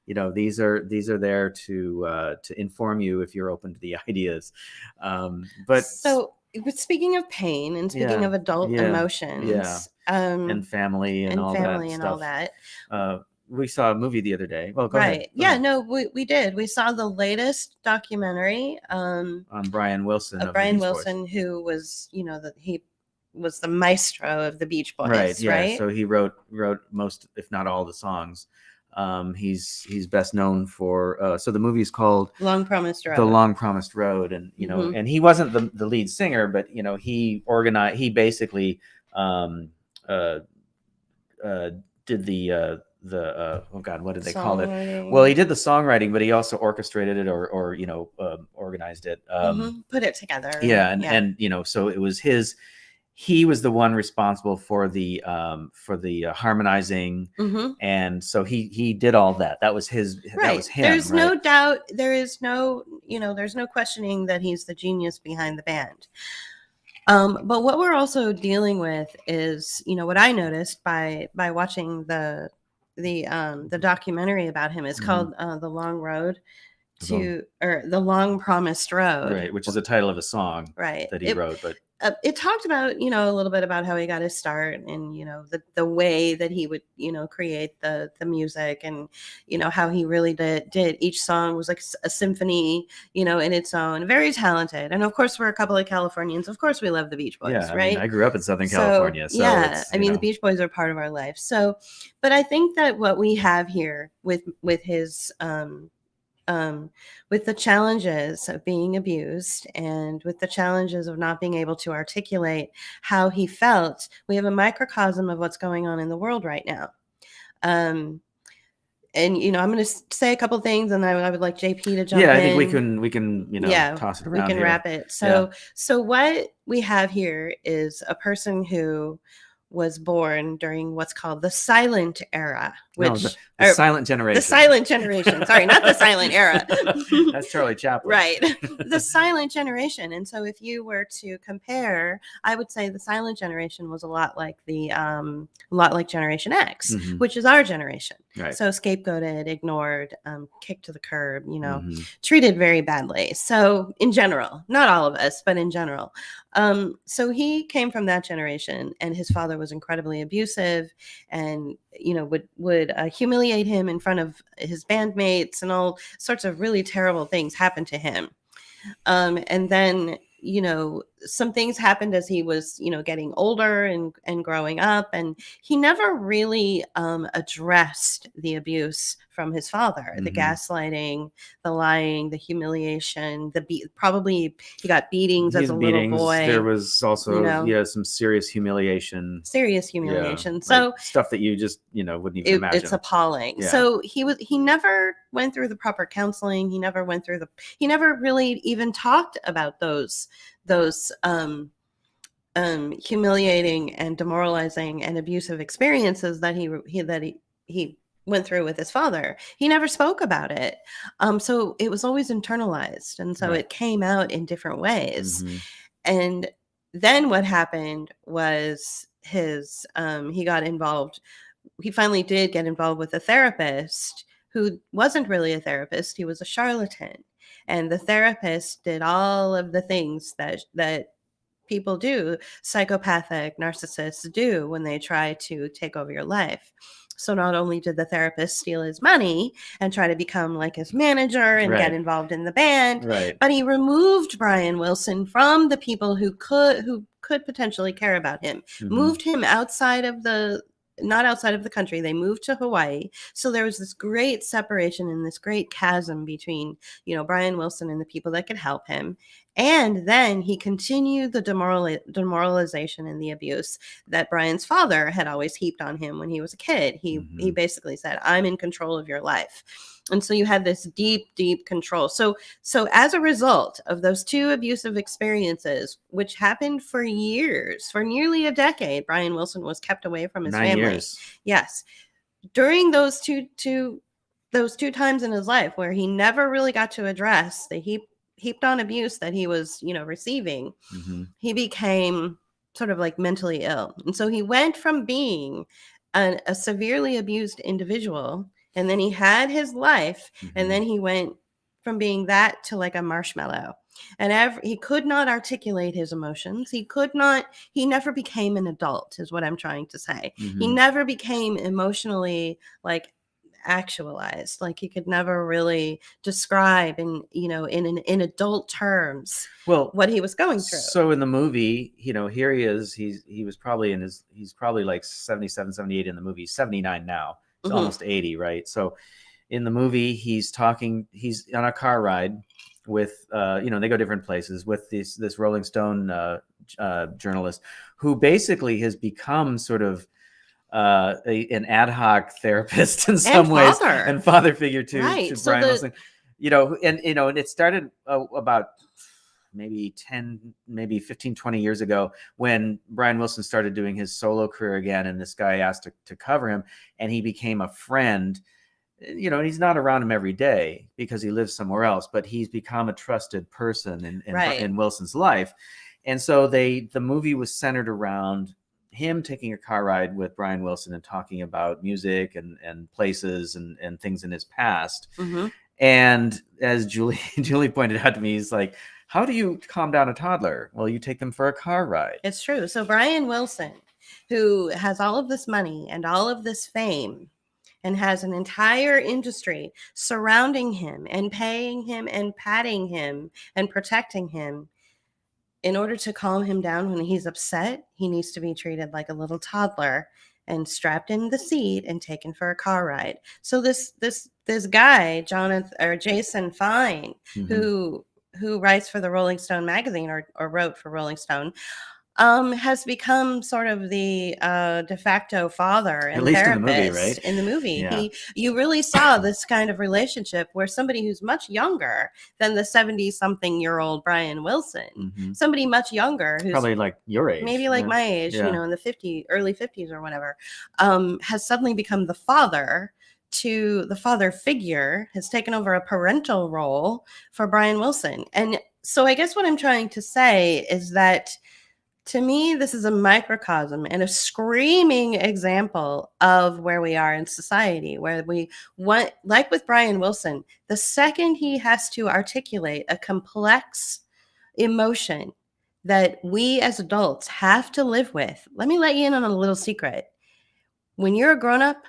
These are there to inform you if you're open to the ideas. But speaking of pain and speaking of adult emotions, and family and all that. We saw a movie the other day. Well, go ahead. We did. We saw the latest documentary on Brian Wilson. Brian Wilson, who was, he was the maestro of the Beach Boys. Right. Yeah. Right? So he wrote most, if not all, the songs. He's best known for. So the movie is called Long Promised Road. The Long Promised Road, and and he wasn't the lead singer, but he organized. He basically did the what did they call it? Well, he did the songwriting, but he also orchestrated it or organized it. Put it together. And so it was his. He was the one responsible for the harmonizing, and so he did all that. That was his. Right. That was him. There's no doubt. There is no there's no questioning that he's the genius behind the band. But what we're also dealing with is, what I noticed by watching the the documentary about him. It's called The Long Road or The Long Promised Road. Right, which is the title of a song that he wrote. But it talked about, a little bit about how he got his start and, the way that he would, create the music and, how he really did each song was like a symphony, in its own. Very talented. And of course, we're a couple of Californians. Of course, we love the Beach Boys, yeah, right? I grew up in Southern California. So yeah, the Beach Boys are part of our life. So, but I think that what we have here with his, with the challenges of being abused and with the challenges of not being able to articulate how he felt, we have a microcosm of what's going on in the world right now. And I'm going to say a couple things, and I would like JP to jump in. Yeah, I think we can toss it around. We can wrap it. So what we have here is a person who was born during what's called the silent era, which the silent generation. The silent generation. Sorry, not the silent era. That's Charlie Chaplin. Right. The silent generation. And so if you were to compare, I would say the silent generation was a lot like Generation X, which is our generation. Right. So scapegoated, ignored, kicked to the curb, treated very badly. So in general, not all of us, but in general. So he came from that generation, and his father was incredibly abusive and, would humiliate him in front of his bandmates, and all sorts of really terrible things happened to him. And then, some things happened as he was, getting older and growing up, and he never really addressed the abuse from his father, the gaslighting, the lying, the humiliation, probably he got beatings as a little boy. There was also some serious humiliation. Yeah, so like stuff that you just wouldn't even imagine. It's appalling. Yeah. So he never went through the proper counseling. He never really even talked about those humiliating and demoralizing and abusive experiences that he went through with his father. He never spoke about it. So it was always internalized. And so it came out in different ways. And then what happened was he got involved. He finally did get involved with a therapist who wasn't really a therapist. He was a charlatan. And the therapist did all of the things that people do, psychopathic narcissists do when they try to take over your life. So not only did the therapist steal his money and try to become like his manager and get involved in the band, but he removed Brian Wilson from the people who could potentially care about him, moved him not outside of the country. They moved to Hawaii. So there was this great separation and this great chasm between, Brian Wilson and the people that could help him. And then he continued the demoralization and the abuse that Brian's father had always heaped on him when he was a kid. He basically said, I'm in control of your life. And so you had this deep, deep control. So as a result of those two abusive experiences, which happened for years, for nearly a decade, Brian Wilson was kept away from his 9 family. Years. Yes. During those two times in his life where he never really got to address the heaped on abuse that he was, receiving, he became sort of like mentally ill. And so he went from being a severely abused individual, and then he had his life, and then he went from being that to like a marshmallow. And he could not articulate his emotions. He never became an adult, is what I'm trying to say. He never became emotionally like actualized. Like he could never really describe in adult terms what he was going through. So in the movie, here he is. He was probably he's probably like 77, 78 in the movie. He's 79 now. He's almost 80, right? So in the movie, he's on a car ride with they go different places with this Rolling Stone journalist who basically has become sort of an ad hoc therapist in some ways, and father figure to Brian Wilson. And it started about maybe 15, 20 years ago when Brian Wilson started doing his solo career again, and this guy asked to cover him, and he became a friend. He's not around him every day because he lives somewhere else, but he's become a trusted person in Wilson's life. And so the movie was centered around him taking a car ride with Brian Wilson and talking about music and places and things in his past. Mm-hmm. And as Julie pointed out to me, he's like, how do you calm down a toddler? Well, you take them for a car ride. It's true. So Brian Wilson, who has all of this money and all of this fame and has an entire industry surrounding him and paying him and patting him and protecting him, in order to calm him down when he's upset, he needs to be treated like a little toddler and strapped in the seat and taken for a car ride. So this guy, Jason Fine, Mhm. who writes for the Rolling Stone magazine or wrote for Rolling Stone, has become sort of the de facto father and At least in the therapist movie, right? in the movie. Yeah. You really saw this kind of relationship where somebody who's much younger than the 70-something-year-old Brian Wilson, Mhm. somebody much younger, who's Probably like your age. maybe like Yeah. my age, Yeah. you know, in the early 50s or whatever, has suddenly become the father figure, has taken over a parental role for Brian Wilson. And so I guess what I'm trying to say is that, to me, this is a microcosm and a screaming example of where we are in society, where we want, like with Brian Wilson, the second he has to articulate a complex emotion that we as adults have to live with. Let me let you in on a little secret. When you're a grown-up,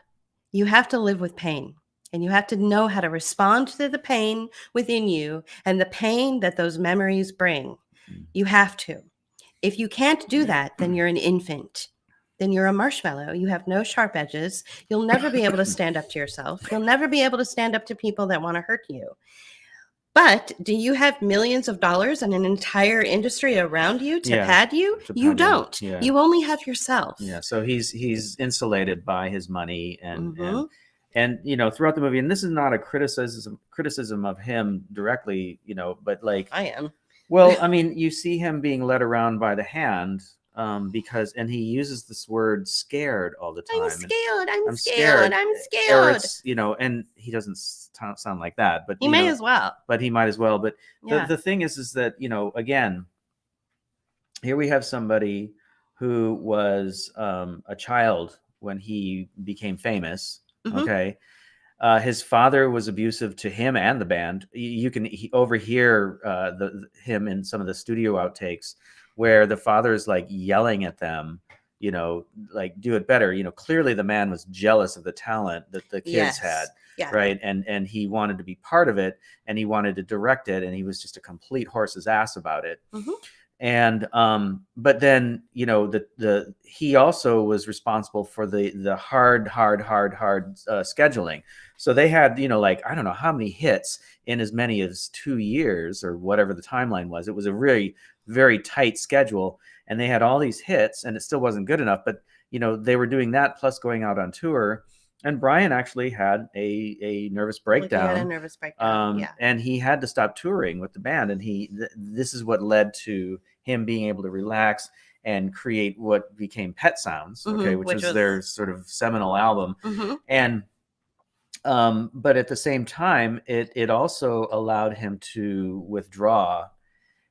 you have to live with pain, and you have to know how to respond to the pain within you and the pain that those memories bring. You have to. If you can't do that, then you're an infant. Then you're a marshmallow. You have no sharp edges. You'll never be able to stand up to yourself. You'll never be able to stand up to people that want to hurt you. But do you have millions of dollars and an entire industry around you to pad you? You don't. Yeah. You only have yourself. Yeah. So he's insulated by his money Mhm. and you know, throughout the movie, and this is not a criticism of him directly, you know, but like I am. well, I mean, you see him being led around by the hand because, and he uses this word "scared" all the time. I'm scared. I'm I'm scared. scared. I'm Or scared. it's, you know, and he doesn't sound like that, but He you may know, as well. but he might as well. But Yeah. the thing is that, you know, again, here we have somebody who was a child when he became famous. Mhm. Okay. His father was abusive to him and the band. You can overhear him in some of the studio outtakes where the father is like yelling at them, you know, like do it better. You know, clearly the man was jealous of the talent that the kids had, Yeah. right? And he wanted to be part of it, and he wanted to direct it, and he was just a complete horse's ass about it. Mhm. And but then, you know, he also was responsible for the hard scheduling. So they had, you know, like I don't know how many hits in as many as 2 years or whatever the timeline was. It was a really very tight schedule, and they had all these hits, and it still wasn't good enough. But you know, they were doing that plus going out on tour. And Brian actually had a nervous breakdown. Like he had a nervous breakdown. Yeah. And he had to stop touring with the band. And this is what led to him being able to relax and create what became Pet Sounds, okay, which was their sort of seminal album. Mhm. And but at the same time, it also allowed him to withdraw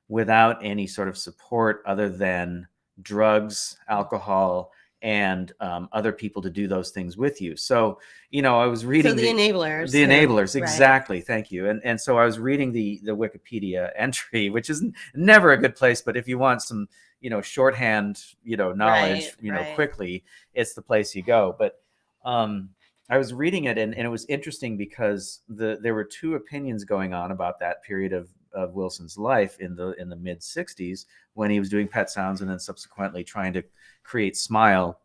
without any sort of support other than drugs, alcohol, and other people to do those things with you. So, you know, I was reading the enablers. The enablers, Right. exactly. Thank you. And so I was reading the Wikipedia entry, which is never a good place, but if you want some, you know, shorthand, you know, knowledge, Right, you know, right. quickly, it's the place you go. But I was reading it, and it was interesting because there were two opinions going on about that period of Wilson's life in the mid 60s when he was doing Pet Sounds and then subsequently trying to create Smile.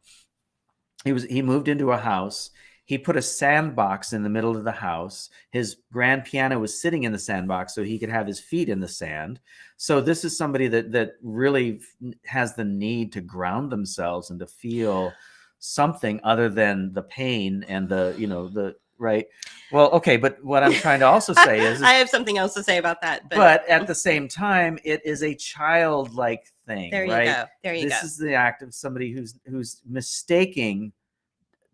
He moved into a house. He put a sandbox in the middle of the house. His grand piano was sitting in the sandbox so he could have his feet in the sand. So this is somebody that really has the need to ground themselves and to feel something other than the pain and the right. Well, okay, but what I'm trying to also say is I have something else to say about that. But at the same time, it is a childlike thing. There you right? go. There you go. This is the act of somebody who's mistaking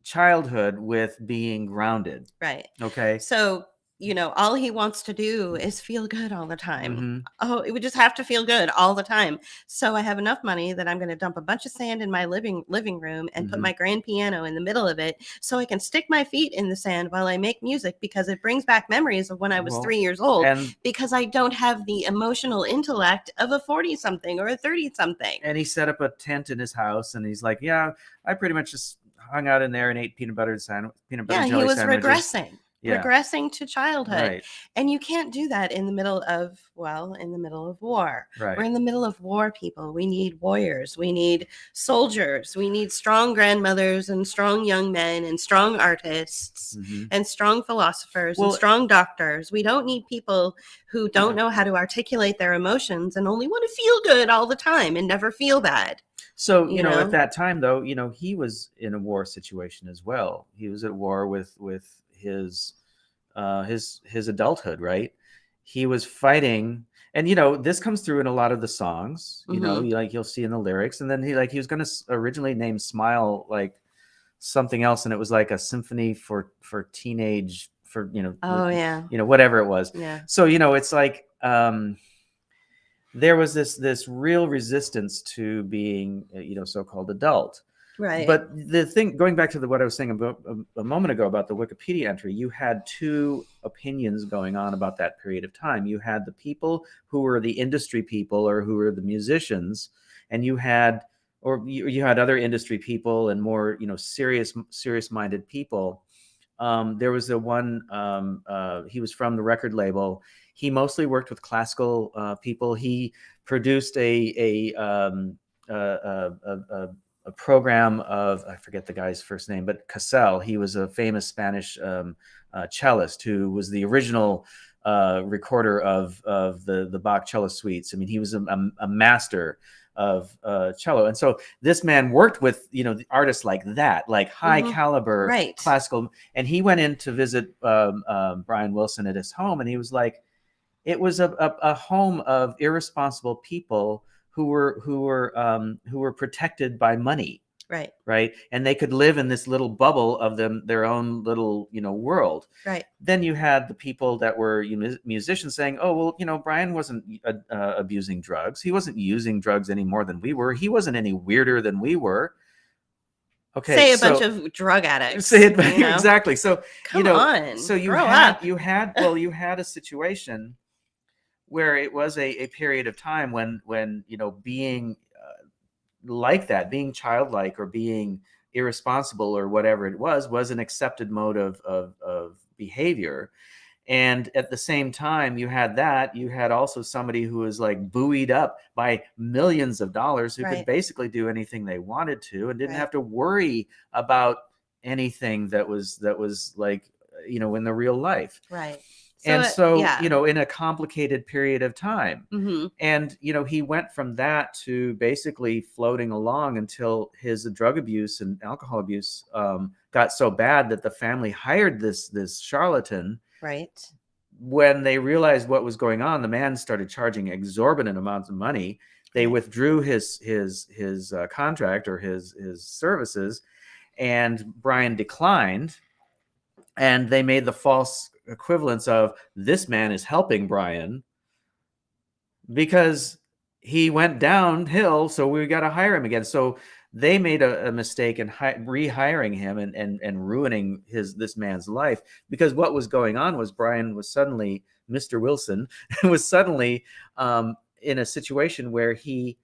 childhood with being grounded. Right. Okay. So all he wants to do is feel good all the time. Mm-hmm. Oh, it would just have to feel good all the time. So I have enough money that I'm going to dump a bunch of sand in my living room and put Mhm. my grand piano in the middle of it so I can stick my feet in the sand while I make music, because it brings back memories of when I was Well, 3 years old, and because I don't have the emotional intellect of a 40-something or a 30-something. he set up a tent in his house, and he's like, yeah, I pretty much just hung out in there and ate peanut butter and Yeah, he jelly was sandwiches. Yeah. regressing to childhood. Right. And you can't do that in the middle of war. Right. We're in the middle of war, people. We need warriors. We need soldiers. We need strong grandmothers and strong young men and strong artists Mhm. and strong philosophers Well- and strong doctors. We don't need people who don't know how to articulate their emotions and only want to feel good all the time and never feel bad. So, You know? at that time, though, he was in a war situation as well. He was at war with his adulthood, right? He was fighting, and this comes through in a lot of the songs. You'll see in the lyrics, and then he was going to originally name "Smile" like something else, and it was like a symphony for teenage Oh, yeah. whatever it was. Yeah. So it's like there was this real resistance to being so-called adult. Right. But the thing, going back to what I was saying about a moment ago about the Wikipedia entry, you had two opinions going on about that period of time. You had the people who were the industry people or who were the musicians, and you had other industry people and more serious-minded people. There was one. He was from the record label. He mostly worked with classical people. He produced a program of, I forget the guy's first name, but Cassell. He was a famous Spanish cellist who was the original recorder of the Bach cello suites. I mean, he was a master of cello, and so this man worked with the artists like that, like high caliber Right. classical. And he went in to visit Brian Wilson at his home, and he was like, it was a home of irresponsible people who were protected by money, right, and they could live in this little bubble of their own little world. Right. Then you had the people that were musicians saying, oh well, Brian wasn't abusing drugs, he wasn't using drugs any more than we were, he wasn't any weirder than we were. Okay, say a bunch of drug addicts. Say it exactly. So Come on, so you grow had up. you had a situation where it was a period of time when being like that, being childlike or being irresponsible or whatever it was an accepted mode of behavior. And at the same time you had also somebody who was like buoyed up by millions of dollars, who could basically do anything they wanted to and didn't have to worry about anything that was like in the real life. Right. In a complicated period of time. Mm-hmm. And, he went from that to basically floating along until his drug abuse and alcohol abuse got so bad that the family hired this charlatan. Right. When they realized what was going on, the man started charging exorbitant amounts of money. They withdrew his contract or his services, and Brian declined. And they made the false equivalence of, this man is helping Brian because he went downhill, so we got to hire him again. So they made a mistake in rehiring him and ruining this man's life, because what was going on was Brian was suddenly, Mr. Wilson was suddenly in a situation where he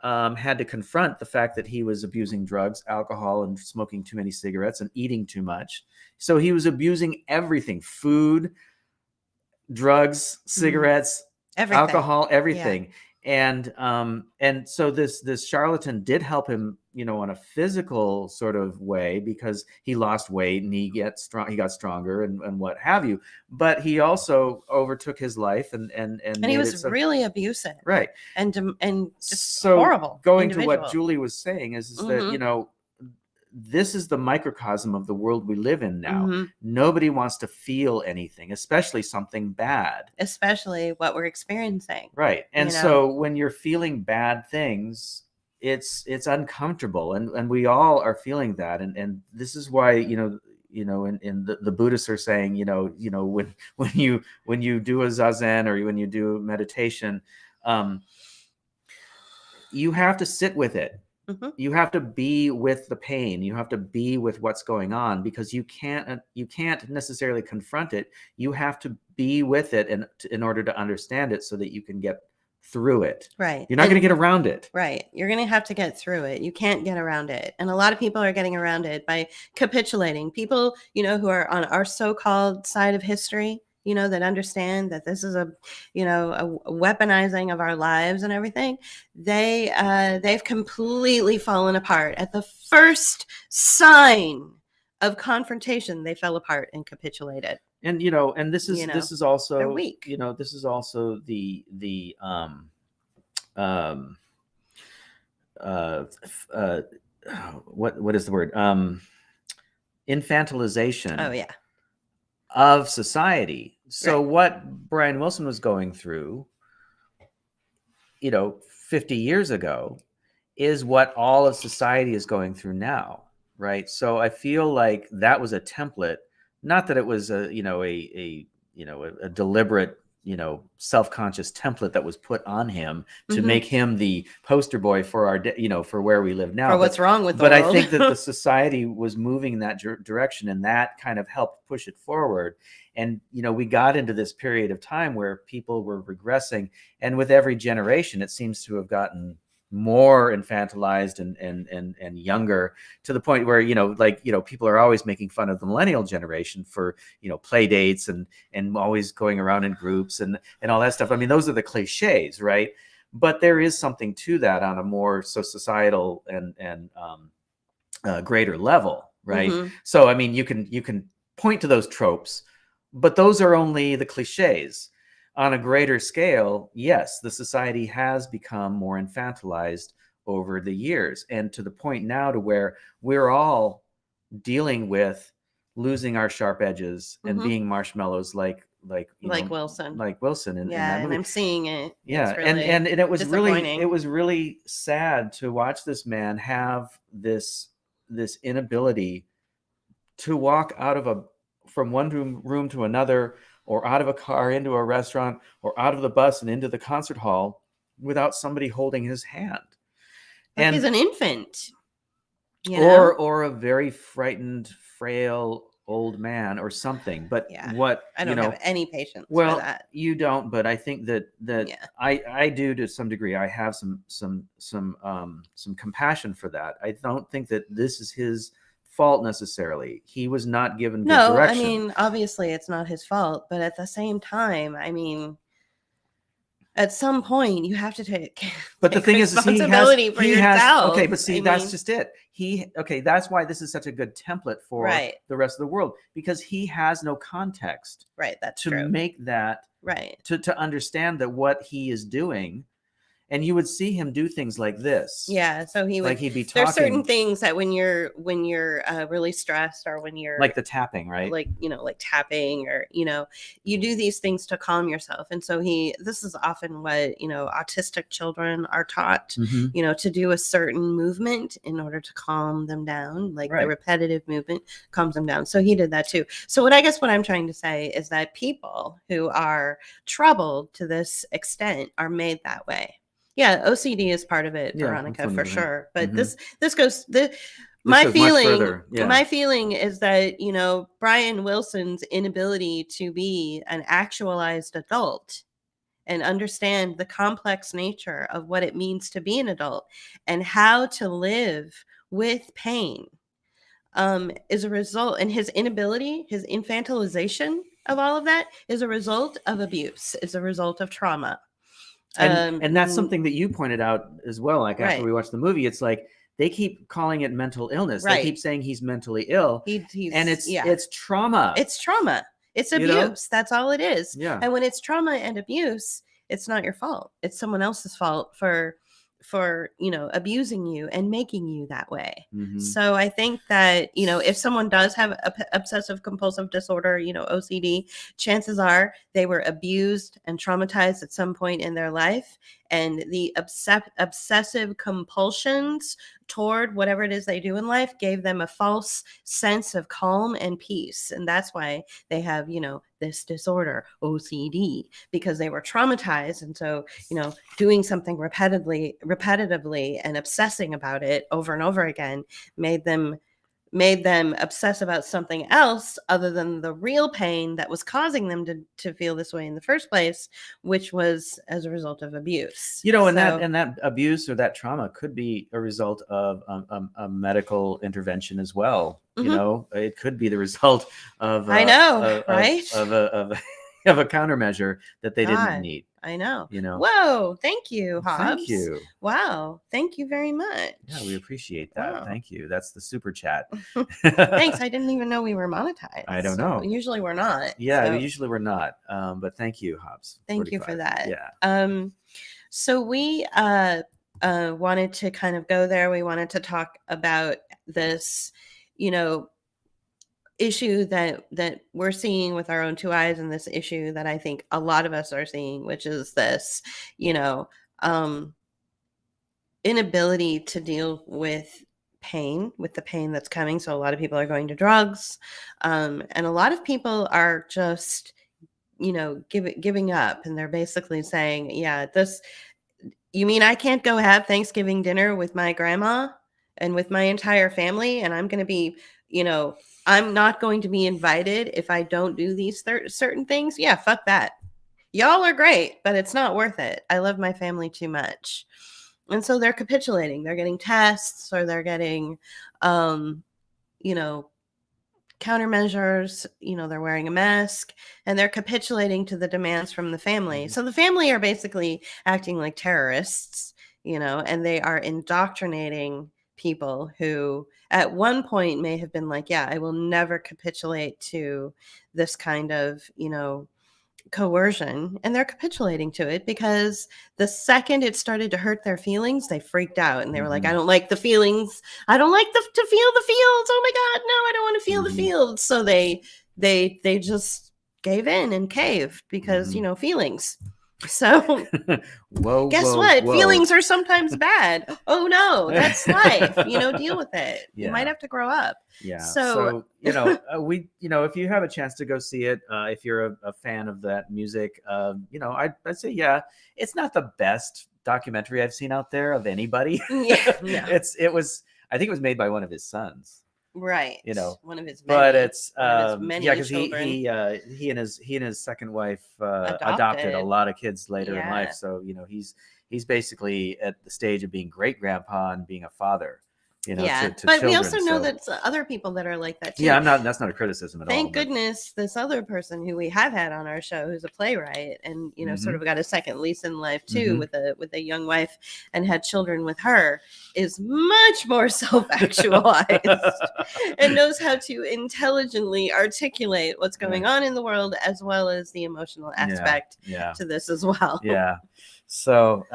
had to confront the fact that he was abusing drugs, alcohol, and smoking too many cigarettes and eating too much. So he was abusing everything: food, drugs, cigarettes, everything. Alcohol, everything. Yeah. And so this charlatan did help him, on a physical sort of way, because he lost weight and he got stronger and what have you. But he also overtook his life and he was really abusive. Right. And just so horrible. Going individual. to what Julie was saying is that, this is the microcosm of the world we live in now. Mm-hmm. Nobody wants to feel anything, especially something bad. Especially what we're experiencing. Right. And so when you're feeling bad things, it's uncomfortable. And we all are feeling that. And this is why, in the Buddhists are saying, when you do a zazen or when you do meditation, you have to sit with it. Mm-hmm. You have to be with the pain. You have to be with what's going on, because you can't necessarily confront it. You have to be with it in order to understand it, so that you can get through it. Right. You're not going to get around it. Right. You're going to have to get through it. You can't get around it. And a lot of people are getting around it by capitulating. People, who are on our so-called side of history, that understand that this is a weaponizing of our lives and everything. They've completely fallen apart at the first sign of confrontation. They fell apart and capitulated. And this is also, they're weak. This is also the what is the word? Infantilization. Oh yeah. Of society. So what Brian Wilson was going through, 50 years ago, is what all of society is going through now, right? So I feel like that was a template, not that it was a deliberate, self-conscious template that was put on him to make him the poster boy for our, for where we live now. For what's wrong with the world. But I think that the society was moving in that direction, and that kind of helped push it forward. And, we got into this period of time where people were regressing, and with every generation, it seems to have gotten more infantilized and younger, to the point where people are always making fun of the millennial generation for play dates and always going around in groups and all that stuff. I mean, those are the cliches, right? But there is something to that on a more societal and greater level, right? Mm-hmm. So I mean, you can point to those tropes, but those are only the cliches. On a greater scale, yes, the society has become more infantilized over the years, and to the point now to where we're all dealing with losing our sharp edges and being marshmallows like Wilson. Like Wilson in yeah, that movie. And I'm seeing it. Yeah, really and it was really sad to watch this man have this inability to walk from one room to another, or out of a car into a restaurant, or out of the bus and into the concert hall without somebody holding his hand. Like he's an infant. Or a very frightened, frail old man or something. But I don't have any patience for that. You don't, but I think that I do to some degree. I have some compassion for that. I don't think that this is his fault necessarily. He was not given good direction. I mean, obviously it's not his fault, but at the same time, I mean, at some point you have to take the thing is responsibility for yourself. Okay, but see, that's just it. That's why this is such a good template for the rest of the world, because he has no context. Right, that's to true. Make that to understand that what he is doing. And you would see him do things like this. Yeah, so he'd be talking. There's certain things that when you're really stressed, or when you're like the tapping, right? Like tapping, or you do these things to calm yourself. And so this is often what autistic children are taught, to do a certain movement in order to calm them down, like the repetitive movement calms them down. So he did that too. So what I'm trying to say is that people who are troubled to this extent are made that way. Yeah, OCD is part of it, Veronica, for sure. But my feeling is that, Brian Wilson's inability to be an actualized adult and understand the complex nature of what it means to be an adult and how to live with pain is a result, and his inability, his infantilization of all of that is a result of abuse. It's a result of trauma. And that's something that you pointed out as well. Like after we watched the movie, it's like they keep calling it mental illness. They keep saying he's mentally ill, and it's trauma. It's trauma. It's abuse. That's all it is. Yeah. And when it's trauma and abuse, it's not your fault. It's someone else's fault for abusing you and making you that way. So I think that if someone does have obsessive compulsive disorder, OCD, chances are they were abused and traumatized at some point in their life, and the obsessive compulsions toward whatever it is they do in life gave them a false sense of calm and peace. And that's why they have, this disorder, OCD, because they were traumatized. And so, doing something repetitively and obsessing about it over and over again made them obsess about something else other than the real pain that was causing them to feel this way in the first place, which was as a result of abuse. And that abuse or that trauma could be a result of a medical intervention as well. It could be the result of right? of a countermeasure that they didn't need. I know. Whoa, thank you, Hobbs. Thank you. Wow, thank you very much. Yeah, we appreciate that. Wow. Thank you. That's the super chat. Thanks. I didn't even know we were monetized. I don't know. Usually we're not. Yeah, usually we're not. But thank you, Hobbs. Thank you for that. Yeah. So we wanted to kind of go there. We wanted to talk about this, issue that we're seeing with our own two eyes, and this issue that I think a lot of us are seeing, which is this, inability to deal with the pain that's coming. So a lot of people are going to drugs, and a lot of people are just, giving up, and they're basically saying, you mean I can't go have Thanksgiving dinner with my grandma and with my entire family, and I'm going to be, I'm not going to be invited if I don't do these certain things? Yeah, fuck that. Y'all are great, but it's not worth it. I love my family too much. And so they're capitulating. They're getting tests, or they're getting, countermeasures. They're wearing a mask, and they're capitulating to the demands from the family. So the family are basically acting like terrorists, and they are indoctrinating people who at one point may have been like, I will never capitulate to this kind of, coercion. And they're capitulating to it because the second it started to hurt their feelings, they freaked out, and they were like, I don't like the feelings. I don't like to feel the fields. Oh my God, no, I don't want to feel the fields. So they just gave in and caved because, feelings. So guess what? Whoa. Feelings are sometimes bad. Oh no, that's life. Deal with it. Yeah. You might have to grow up. Yeah. So if you have a chance to go see it, if you're a fan of that music, I'd say, it's not the best documentary I've seen out there of anybody. Yeah. No. I think it was made by one of his sons. Right. One of his many, but it's many because he and his second wife adopted a lot of kids later in life. So he's basically at the stage of being great grandpa and being a father. To but children, we also know that other people that are like that too. Yeah, that's not a criticism at all. Thank goodness this other person who we have had on our show, who's a playwright, and sort of got a second lease in life too, with a young wife, and had children with her, is much more self-actualized and knows how to intelligently articulate what's going on in the world, as well as the emotional aspect to this as well. Yeah. So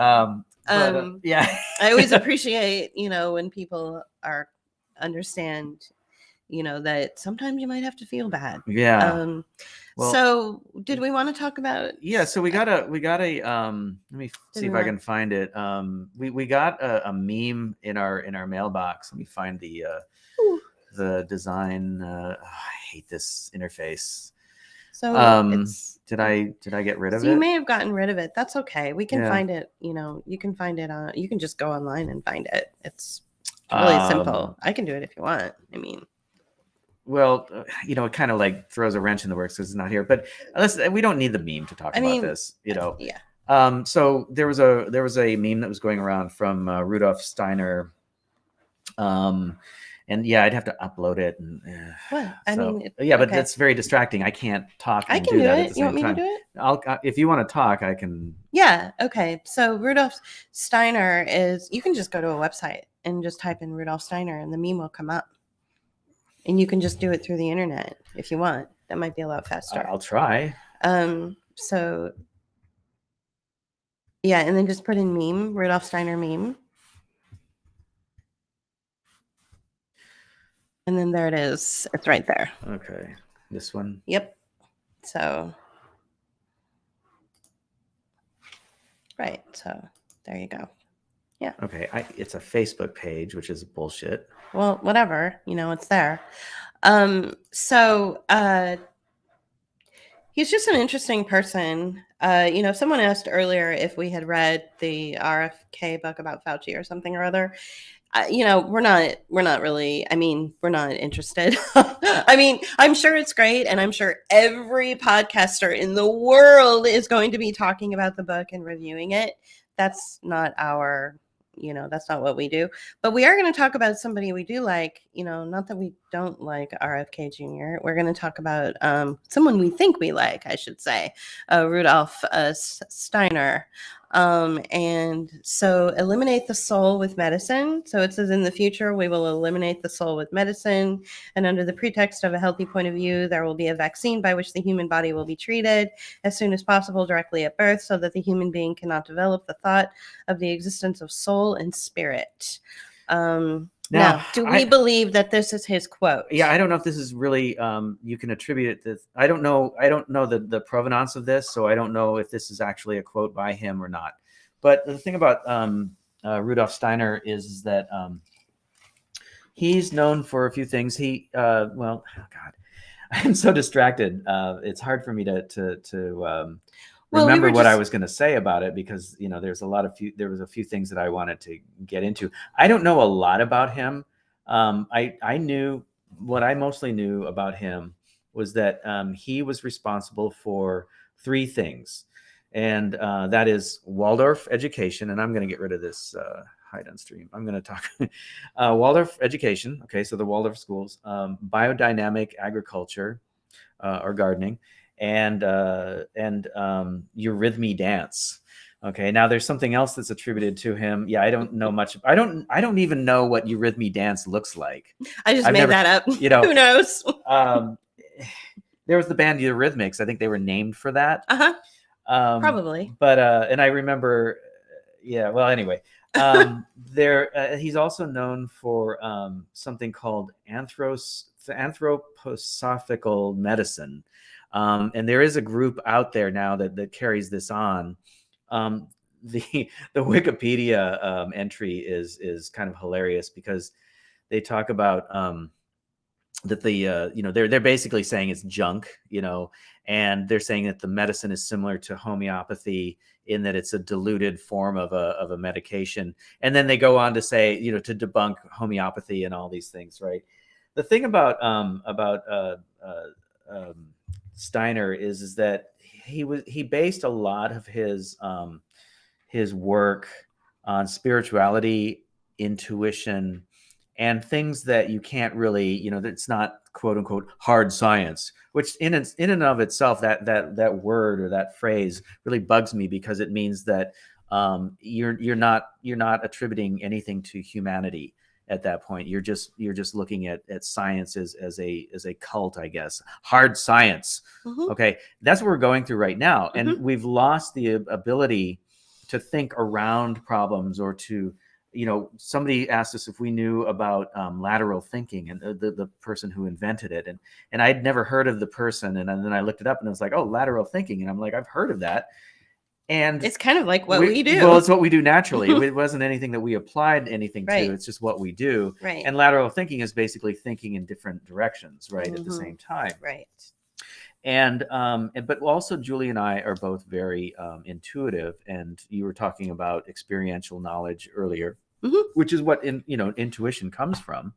I always appreciate, when people understand, that sometimes you might have to feel bad. Yeah. So did we want to talk about? Yeah. So we got a, let me see if I can find it. We got a meme in our mailbox. Let me find the design. I hate this interface. So did I get rid of it? You may have gotten rid of it. That's okay. We can find it. You can find it on. You can just go online and find it. It's really simple. I can do it if you want. I mean, well, it kind of like throws a wrench in the works because it's not here. But we don't need the meme to talk about this. Yeah. So there was a meme that was going around from Rudolph Steiner. And I'd have to upload it. And, but that's very distracting. I can't talk. I can do that it. You want me to do it? If you want to talk, I can. Yeah. Okay. So Rudolph Steiner you can just go to a website and just type in Rudolph Steiner, and the meme will come up. And you can just do it through the internet if you want. That might be a lot faster. I'll try. So. Yeah, and then just put in meme, Rudolph Steiner meme. And then there it is. It's right there. Okay. This one? Yep. So. Right. So there you go. Yeah. Okay, it's a Facebook page, which is bullshit. Well, whatever, it's there. He's just an interesting person. Someone asked earlier if we had read the RFK book about Fauci or something or other. We're not really, we're not interested. I'm sure it's great. And I'm sure every podcaster in the world is going to be talking about the book and reviewing it. That's not that's not what we do. But we are going to talk about somebody we do like, not that we don't like RFK Jr. We're going to talk about someone we think we like, I should say, Rudolph Steiner. And so eliminate the soul with medicine. So it says in the future, we will eliminate the soul with medicine. And under the pretext of a healthy point of view, there will be a vaccine by which the human body will be treated as soon as possible directly at birth so that the human being cannot develop the thought of the existence of soul and spirit. Now, do we believe that this is his quote? Yeah, I don't know if this is really, you can attribute it to, I don't know the provenance of this, so I don't know if this is actually a quote by him or not. But the thing about Rudolph Steiner is that he's known for a few things. Oh God, I'm so distracted. It's hard for me to remember what I was going to say about it because there was a few things that I wanted to get into. I don't know a lot about him. I knew what I mostly knew about him was that he was responsible for three things, and that is Waldorf Education. And I'm going to get rid of this hide on stream. I'm going to talk Waldorf Education. Okay, so the Waldorf schools, biodynamic agriculture or gardening, and eurythmy dance. Okay, now there's something else that's attributed to him. Yeah, I don't know much. I don't even know what eurythmy dance looks like. I've made that up. Who knows? There was the band Eurythmics. I think they were named for that. Probably. But and I remember. Yeah. Well, anyway, he's also known for something called anthroposophical medicine. And there is a group out there now that carries this on. The Wikipedia entry is kind of hilarious because they talk about that they're basically saying it's junk, and they're saying that the medicine is similar to homeopathy in that it's a diluted form of a medication, and then they go on to say to debunk homeopathy and all these things, right? The thing about Steiner is that he based a lot of his work on spirituality, intuition, and things that you can't really, it's not quote unquote hard science, which in and of itself, that word or that phrase really bugs me because it means that you're not attributing anything to humanity. At that point, you're just looking at science as a cult, I guess. Hard science. Mm-hmm. Okay, that's what we're going through right now, and mm-hmm. we've lost the ability to think around problems or to, somebody asked us if we knew about lateral thinking and the person who invented it, and I'd never heard of the person, and then I looked it up and it was like, oh, lateral thinking, and I'm like, I've heard of that. And it's kind of like what we do. Well, it's what we do naturally. It wasn't anything that we applied anything to. It's just what we do. Right. And lateral thinking is basically thinking in different directions, right, mm-hmm. at the same time. Right. And but also Julie and I are both very intuitive. And you were talking about experiential knowledge earlier, mm-hmm. which is what intuition comes from.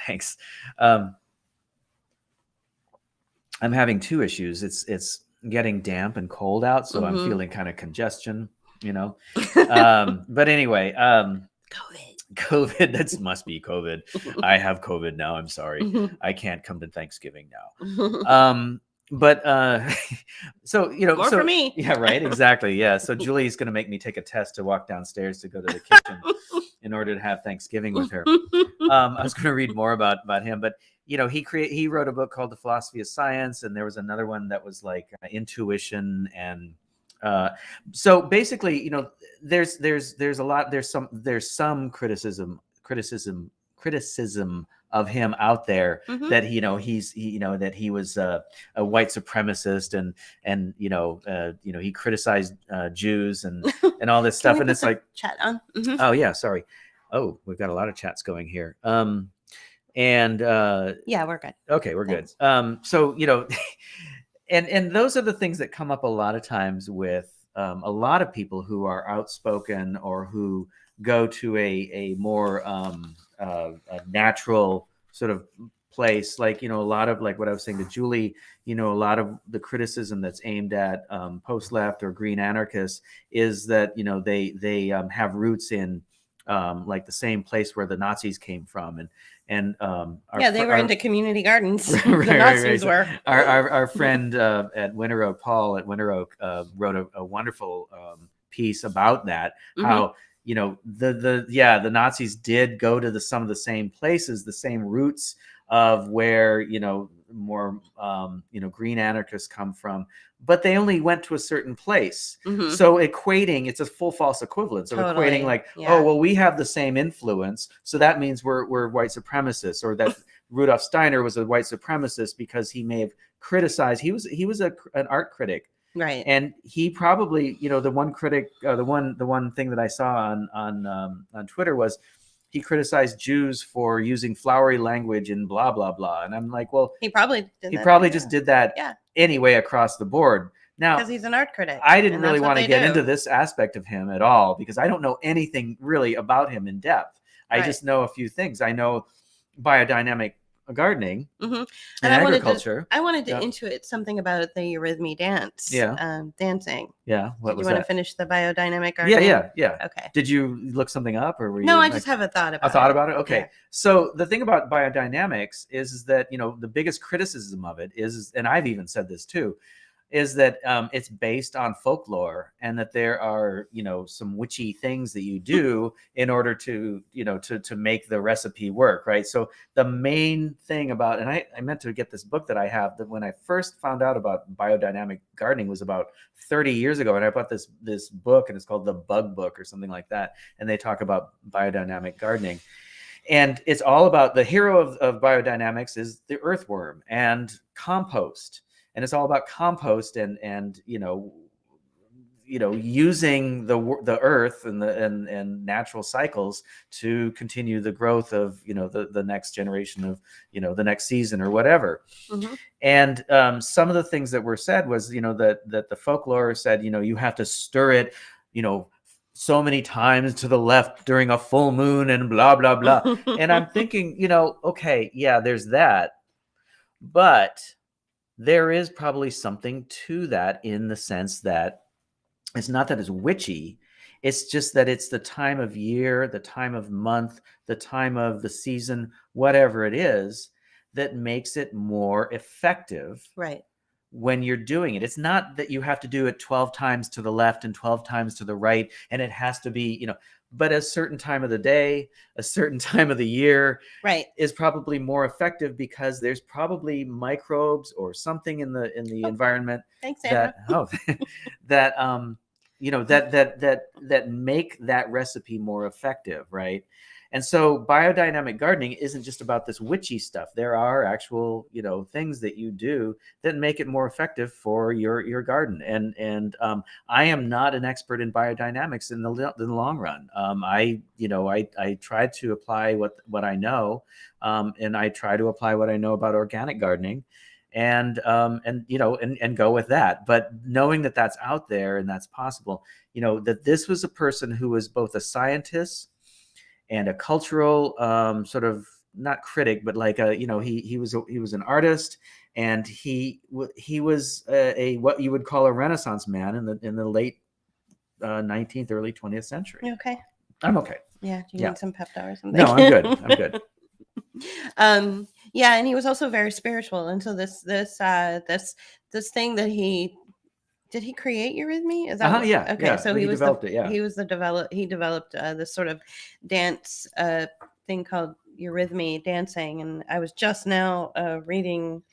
Thanks. I'm having two issues. It's getting damp and cold out, so mm-hmm. I'm feeling kind of congestion, but anyway, COVID, that must be COVID. I have COVID now. I'm sorry. Mm-hmm. I can't come to Thanksgiving now. But so more for me. Yeah, right, exactly. Yeah. So Julie's gonna make me take a test to walk downstairs to go to the kitchen in order to have Thanksgiving with her. I was gonna read more about him, but he wrote a book called The Philosophy of Science, and there was another one that was like intuition, and so basically, there's some criticism of him out there, Mhm. that that he was a white supremacist, and he criticized Jews and all this Can stuff, we and put it's the like, chat on? Mhm. oh yeah, sorry. Oh, we've got a lot of chats going here. And Yeah, we're good. okay, we're Thanks. good. So and those are the things that come up a lot of times with a lot of people who are outspoken or who go to a more a natural sort of place, like a lot of, like what I was saying to Julie, a lot of the criticism that's aimed at post left or green anarchists is that they have roots in like the same place where the Nazis came from, and Yeah, they were into community gardens. Right, The right, Nazis right. So were. our friend at Winter Oak, Paul at Winter Oak, wrote a wonderful piece about that. Mhm. How the Nazis did go to some of the same places, the same roots of where more green anarchists come from, but they only went to a certain place. Mhm. So it's a full false equivalence of Totally. equating, like, Yeah. oh well, we have the same influence, so that means we're white supremacists, or that Rudolph Steiner was a white supremacist because he may have criticized. He was an art critic, Right. and he probably, the one critic, the one thing that I saw on Twitter was he criticized Jews for using flowery language and blah blah blah, and I'm like, well, He probably just did that Yeah. anyway across the board. Now, Because he's an art critic. I didn't and really that's what want to they get do. into this aspect of him at all because I don't know anything really about him in depth. I Right. just know a few things. I know biodynamic gardening Mhm. and I agriculture. wanted to Yeah. intuit something about the eurythmy dance. Yeah. Dancing. Yeah. What Did was you want that? to finish the biodynamic Yeah, gardening? yeah. Okay. Did you look something up, or were No, you I just have a thought about a thought it. about it? Okay. Yeah. So the thing about biodynamics is that, the biggest criticism of it is, and I've even said this too, is that it's based on folklore, and that there are, some witchy things that you do in order to, to make the recipe work, right? So the main thing about, and I meant to get this book that I have, that when I first found out about biodynamic gardening was about 30 years ago, and I bought this book, and it's called The Bug Book or something like that, and they talk about biodynamic gardening. And it's all about, the hero of biodynamics is the earthworm and compost. And it's all about compost and using the earth and natural cycles to continue the growth of the next generation of the next season or whatever. Mhm. And some of the things that were said was that the folklore said you have to stir it so many times to the left during a full moon and blah blah blah. And I'm thinking, okay, yeah, there's that, but there is probably something to that, in the sense that it's not that it's witchy. It's just that it's the time of year, the time of month, the time of the season, whatever it is, that makes it more effective Right. when you're doing it. It's not that you have to do it 12 times to the left and 12 times to the right, and it has to be, but a certain time of the day, a certain time of the year, Right. is probably more effective, because there's probably microbes or something in the environment Thanks, Sandra. that that make that recipe more effective, right? And so biodynamic gardening isn't just about this witchy stuff. There are actual, things that you do that make it more effective for your garden. And I am not an expert in biodynamics in the long run. I try to apply what I know, and I try to apply what I know about organic gardening, and go with that. But knowing that that's out there and that's possible, that this was a person who was both a scientist and a cultural sort of, not critic, but like he was an artist, and he was a what you would call a Renaissance man in the late 19th, early 20th century. You okay? I'm okay. Yeah. Do you need some Pepto or something? No, I'm good. I'm good. Yeah, and he was also very spiritual, and so this thing that he create eurythmy? Is that Yeah. okay? Yeah. So he developed it. Yeah. He developed this sort of dance thing called eurythmy dancing, and I was just now reading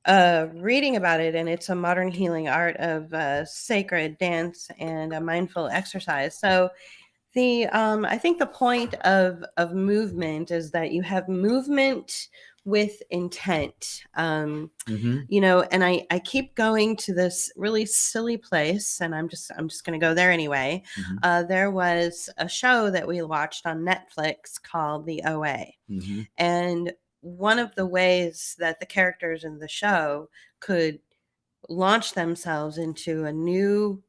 about it, and it's a modern healing art of sacred dance and a mindful exercise. So I think the point of movement is that you have movement with intent. Mm-hmm. You know, and I keep going to this really silly place, and I'm just going to go there anyway. Mm-hmm. There was a show that we watched on Netflix called The OA, Mm-hmm. and one of the ways that the characters in the show could launch themselves into a new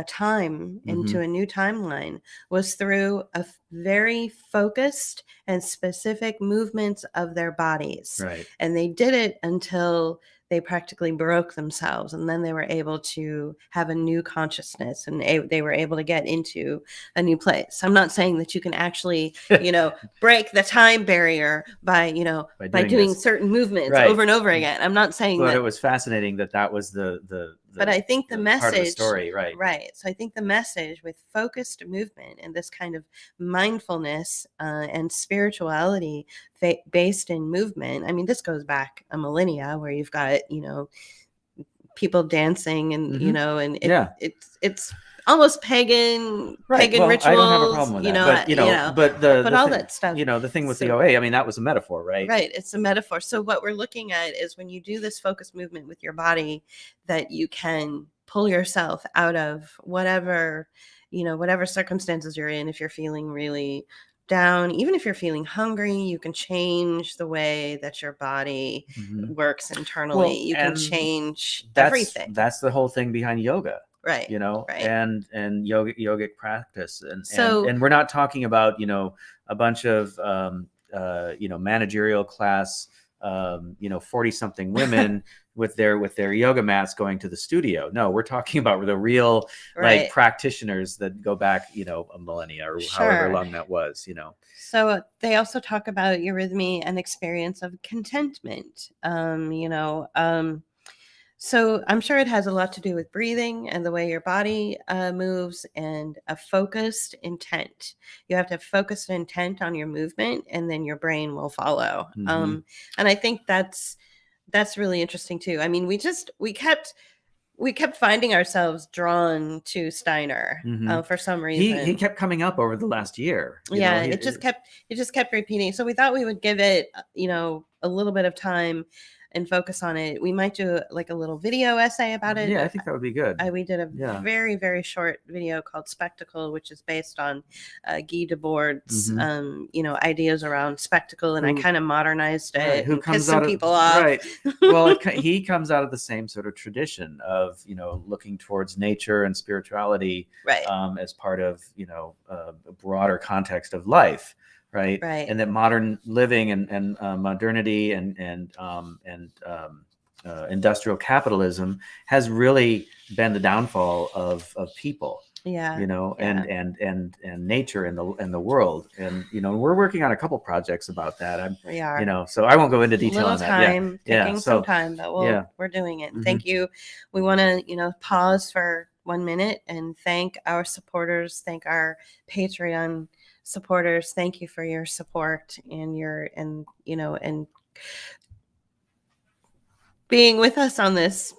time, into a new timeline, was through a very focused and specific movements of their bodies. Right. And they did it until they practically broke themselves, and then they were able to have a new consciousness, and they were able to get into a new place. I'm not saying that you can actually, you know, break the time barrier by, you know, by doing this. certain movements Right. over and over again. I'm not saying But that. it was fascinating that was the But I think the message, part of the story, right? Right. So I think the message with focused movement and this kind of mindfulness and spirituality based in movement. I mean, this goes back a millennia, where you've got, you know, people dancing, and you know, and it's almost pagan rituals. I don't have a problem with that. But all that stuff. You know, the thing with the OA, I mean, that was a metaphor, right? Right. It's a metaphor. So what we're looking at is, when you do this focused movement with your body, that you can pull yourself out of whatever, you know, whatever circumstances you're in. If you're feeling really down, even if you're feeling hungry, you can change the way that your body works internally. Well, you can change that's, everything. That's the whole thing behind yoga. Right. You know, right. and yogic practice. And we're not talking about, you know, a bunch of, you know, managerial class, you know, 40-something women with their yoga mats going to the studio. No, we're talking about the real like practitioners that go back, you know, a millennia or however long that was, you know. So they also talk about eurythmy and experience of contentment. You know, so I'm sure it has a lot to do with breathing and the way your body moves, and a focused intent. You have to have focused intent on your movement, and then your brain will follow. And I think that's really interesting too. I mean, we kept finding ourselves drawn to Steiner for some reason. He kept coming up over the last year. It just kept repeating. So we thought we would give it, you know, a little bit of time and focus on it. We might do like a little video essay about it. Yeah, I think that would be good. We did a very, very short video called Spectacle, which is based on Guy Debord's, you know, ideas around spectacle, and I kind of modernized it. Who comes some people off. Right. Well, he comes out of the same sort of tradition of, you know, looking towards nature and spirituality, as part of, you know, a broader context of life. Right. And that modern living and modernity and industrial capitalism has really been the downfall of people. You know, and nature in the world. And, you know, we're working on a couple projects about that. We are. You know, so I won't go into detail on that. Taking some time, but we're doing it. Thank you. We want to, you know, pause for 1 minute and thank our supporters, thank our Patreon supporters. Thank you for your support and being with us on this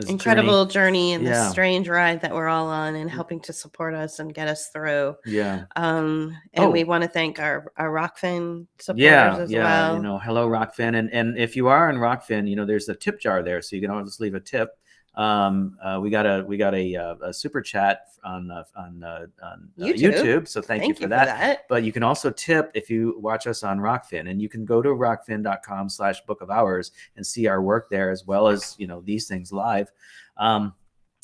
incredible journey and this strange ride that we're all on, and helping to support us and get us through. And we want to thank our Rokfin supporters as well. You know, hello Rokfin, and if you are in Rokfin, you know, there's a tip jar there, so you can always leave a tip. We got a super chat on YouTube, so thank you for that. But you can also tip if you watch us on Rokfin, and you can go to rokfin.com/book of hours and see our work there, as well as, you know, these things live.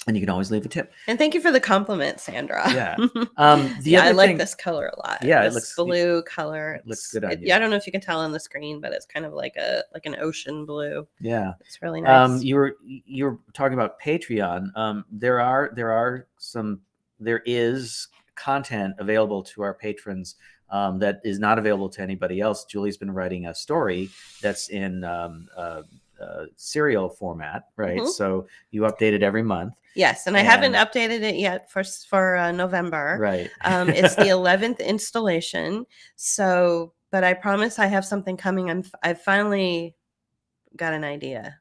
And you can always leave a tip. And thank you for the compliment, Sandra. I like this color a lot. Yeah, this it looks blue color. It looks good on you. I don't know if you can tell on the screen, but it's kind of like an ocean blue. Yeah, it's really nice. You were talking about Patreon. There is content available to our patrons that is not available to anybody else. Julie's been writing a story that's in serial format, right? So you update it every month. Yes, and I haven't updated it yet for November. Right. It's the 11th installation. So, but I promise I have something coming. I've finally got an idea.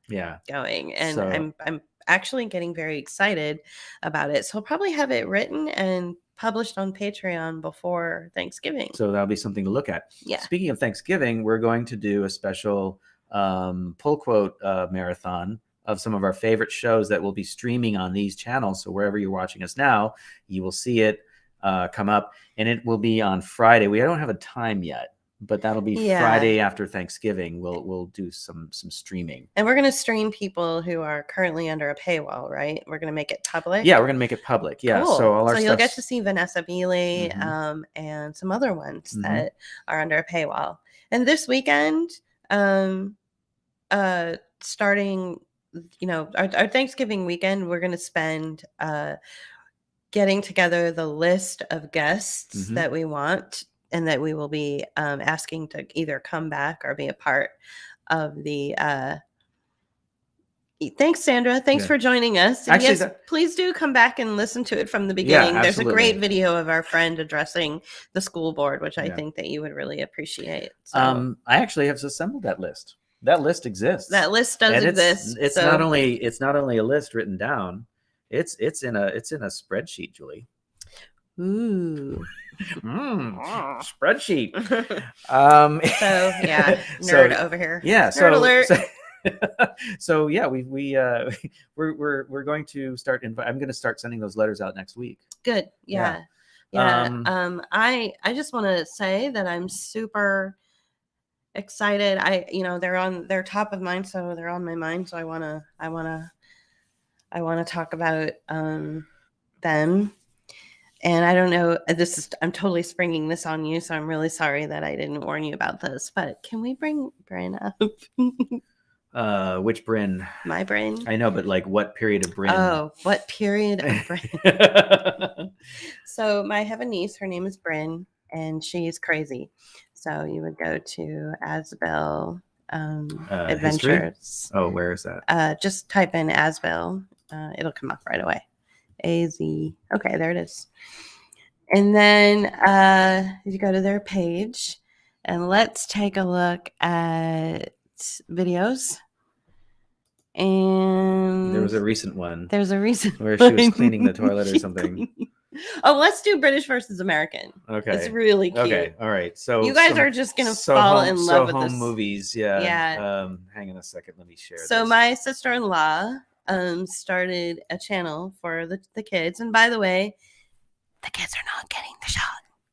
Going, and I'm actually getting very excited about it. So I'll probably have it written and published on Patreon before Thanksgiving. So that'll be something to look at. Yeah. Speaking of Thanksgiving, we're going to do a special pull quote marathon of some of our favorite shows that will be streaming on these channels. So wherever you're watching us now, you will see it come up, and it will be on Friday. We don't have a time yet, but that'll be Friday after Thanksgiving. We'll do some streaming. And we're going to stream people who are currently under a paywall, right? We're going to make it public. Yeah, we're going to make it public. Yeah. Cool. So all our you'll get to see Vanessa Beeley Mhm. And some other ones Mhm. that are under a paywall. And this weekend, starting, our Thanksgiving weekend, we're going to spend getting together the list of guests Mhm. that we want and that we will be asking to either come back or be a part of the thanks, Sandra. Thanks for joining us. And Actually, please do come back and listen to it from the beginning. There's a great video of our friend addressing the school board, which I think that you would really appreciate. So, I actually have assembled that list. That list exists. That list does exist. It's not only a list written down. It's in a spreadsheet, Julie. Ooh. Spreadsheet. So yeah, nerd over here. Yeah. Nerd alert. So yeah, we're going to start. I'm going to start sending those letters out next week. Good. Yeah. I just want to say that I'm super excited. They're top of mind, so they're on my mind. So I want to talk about them. And I don't know, I'm totally springing this on you, so I'm really sorry that I didn't warn you about this, but can we bring Bryn up? Which Bryn? My Bryn. I know, but like what period of Bryn? Oh, what period of Bryn? So I have a niece, her name is Bryn, and she's crazy. So you would go to Asbel Adventures. History? Oh, where is that? Just type in Asbel. It'll come up right away. AZ. Okay, there it is. And then you go to their page, and let's take a look at videos. And there was a recent one. There's a recent where she was cleaning the toilet or something. Oh, let's do British versus American. Okay. It's really cute. Okay. All right. So you guys are just gonna fall in love with this. Movies. Yeah. Yeah. Hang on a second. Let me share So this. my sister-in-law started a channel for the kids, and by the way, the kids are not getting the shot.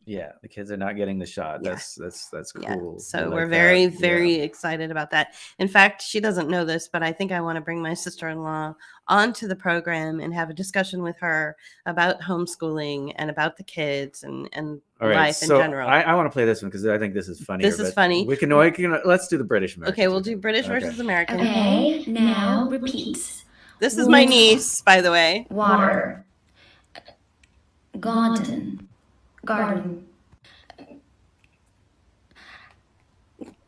Yeah, the kids are not getting the shot. Yeah. That's cool. Yeah. So we're very excited about that. In fact, she doesn't know this, but I think I want to bring my sister-in-law onto the program and have a discussion with her about homeschooling and about the kids and life in general. I want to play this one because I think this is funny. This is funny. We can let's do the British American. Okay, we'll do British versus American. Okay, now repeat. This is my niece, by the way. Water. Garden.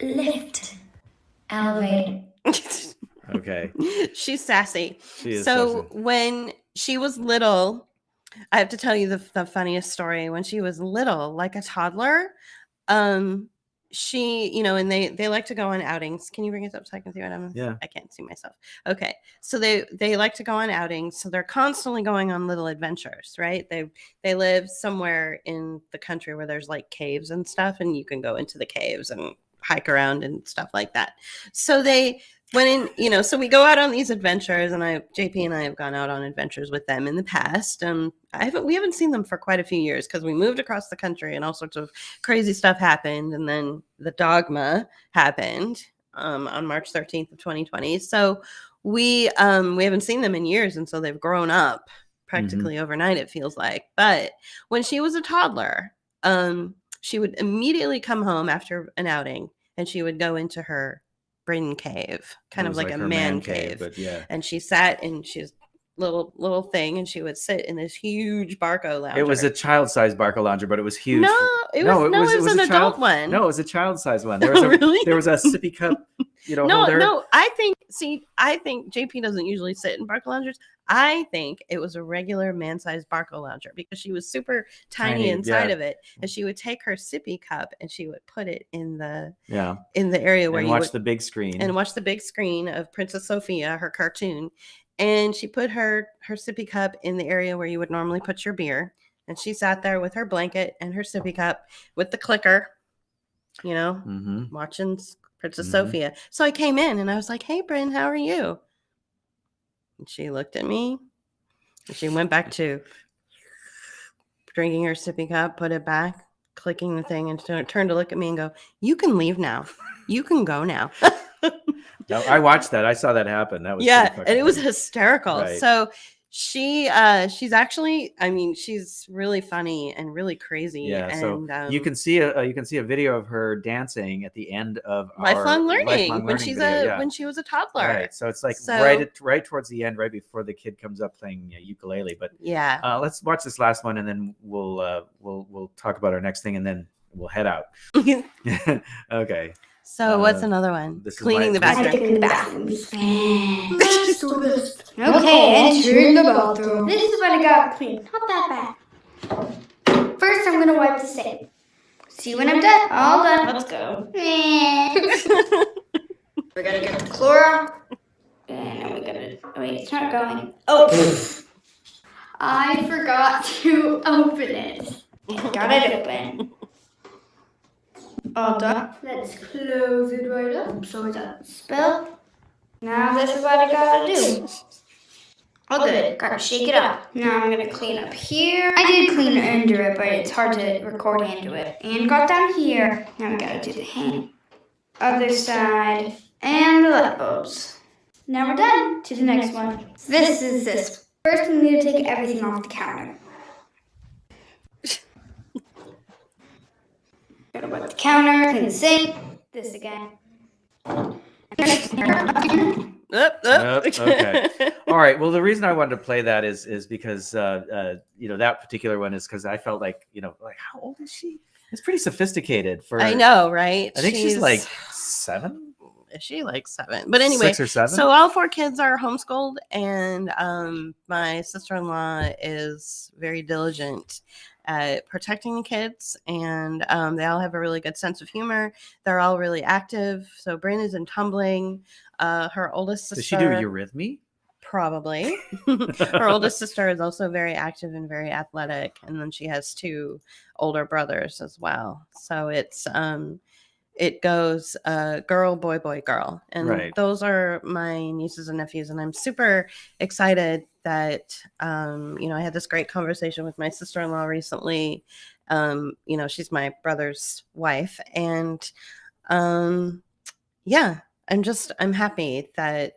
Lift. Elevator. Okay. She's sassy. She is so sassy. When she was little, I have to tell you the funniest story. When she was little, like a toddler, she, and they like to go on outings. Can you bring it up so I can see what I'm? Yeah. I can't see myself. Okay. So they like to go on outings. So they're constantly going on little adventures, right? They live somewhere in the country where there's like caves and stuff, and you can go into the caves and hike around and stuff like that. So they went in, so we go out on these adventures, and JP and I have gone out on adventures with them in the past. We haven't seen them for quite a few years because we moved across the country and all sorts of crazy stuff happened. And then the dogma happened on March 13th of 2020. So we haven't seen them in years. And so they've grown up practically overnight, it feels like. But when she was a toddler, she would immediately come home after an outing, and she would go into her Bryn cave, kind of like a man cave. But yeah. And she sat in she's little thing, and she would sit in this huge Barco lounger. It was a child-sized Barco lounger, but it was huge. It was an adult one. No, it was a child-sized one. There was a sippy cup, holder. No, I think JP doesn't usually sit in Barco loungers. I think it was a regular man-sized Barco lounger because she was super tiny inside of it, and she would take her sippy cup and she would put it in the area where and you watch would the big screen watch the big screen of Princess Sophia, her cartoon. And she put her sippy cup in the area where you would normally put your beer. And she sat there with her blanket and her sippy cup with the clicker, watching Princess Sophia. So I came in and I was like, "Hey, Bryn, how are you?" And she looked at me and she went back to drinking her sippy cup, put it back, clicking the thing, and turned to look at me and go, "You can leave now. You can go now." I watched that. I saw that happen. That was and it was hysterical. Right. So she's actually, she's really funny and really crazy. Yeah, and so you can see a video of her dancing at the end of lifelong our learning when she's video, when she was a toddler. Right. So it's like right towards the end, right before the kid comes up playing ukulele. But yeah, let's watch this last one, and then we'll talk about our next thing, and then we'll head out. Okay. So what's another one? Cleaning the bathroom. I have to clean the bathroom. Let's do this. Okay, entering the bathroom. This is what I got clean. Not that bad. First, I'm gonna wipe the sink. See when I'm done. All done. Let's go. We're gonna get the Chlora. And then we're gonna. Wait, it's not going. Oh! I forgot to open it. Got it open. All done. Let's close it right up so it doesn't spill. Now this is what I gotta do. All good. Gotta shake it up. Now I'm gonna clean up here. I did clean under it, but it's hard to record into it. And got down here. Now we gotta do the hand. Other side. And the light bulbs. Now we're done. To the next one. This is this. First we need to take everything off the counter. Gotta wipe the counter, clean the sink. This again. Okay. All right. Well, the reason I wanted to play that is because that particular one is because I felt like how old is she? It's pretty sophisticated for. I know, right? I think she's like 7. Is she like 7? But anyway, 6 or 7. So all 4 kids are homeschooled, and my sister-in-law is very diligent at protecting the kids, and they all have a really good sense of humor. They're all really active. So Bryn is in tumbling. Her oldest sister. Does she do eurythmy? Probably. Her oldest sister is also very active and very athletic, and then she has 2 older brothers as well. So it goes girl, boy, boy, girl. And those are my nieces and nephews. And I'm super excited that, I had this great conversation with my sister-in-law recently. She's my brother's wife. And I'm happy that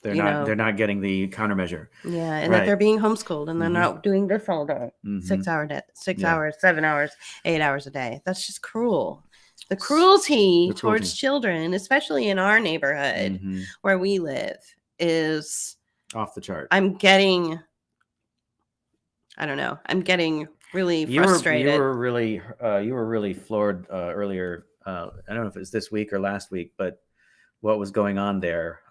they're not getting the countermeasure. Yeah. And that they're being homeschooled and they're not doing this all day. 6 hours, 7 hours, 8 hours a day. That's just cruel. The cruelty towards children, especially in our neighborhood where we live, is off the chart. I'm getting really frustrated. You were really floored earlier. I don't know if it was this week or last week, but what was going on there?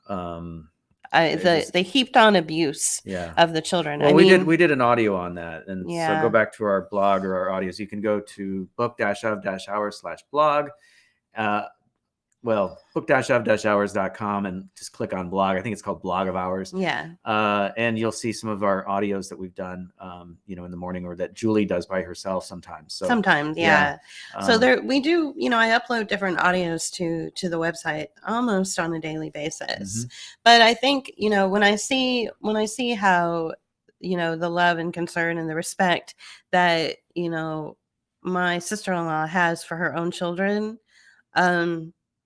The heaped on abuse of the children. Well, we did an audio on that, and so go back to our blog or our audios. You can go to book-of-hours/blog. book-of-hours.com and just click on blog. I think it's called Blog of Hours. Yeah. And you'll see some of our audios that we've done, in the morning, or that Julie does by herself sometimes. So sometimes, yeah. So there we do, I upload different audios to the website almost on a daily basis. But I think, when I see how, the love and concern and the respect that, my sister-in-law has for her own children,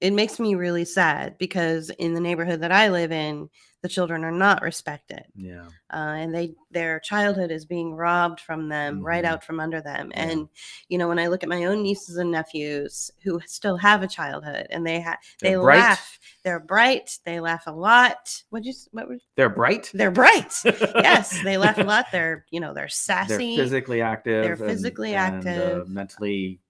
it makes me really sad, because in the neighborhood that I live in, the children are not respected. Yeah. And their childhood is being robbed from them right out from under them. Yeah. And, when I look at my own nieces and nephews who still have a childhood, and they laugh, they're bright, they laugh a lot. They're bright? They're bright. Yes. They laugh a lot. They're sassy. They're physically active. And mentally,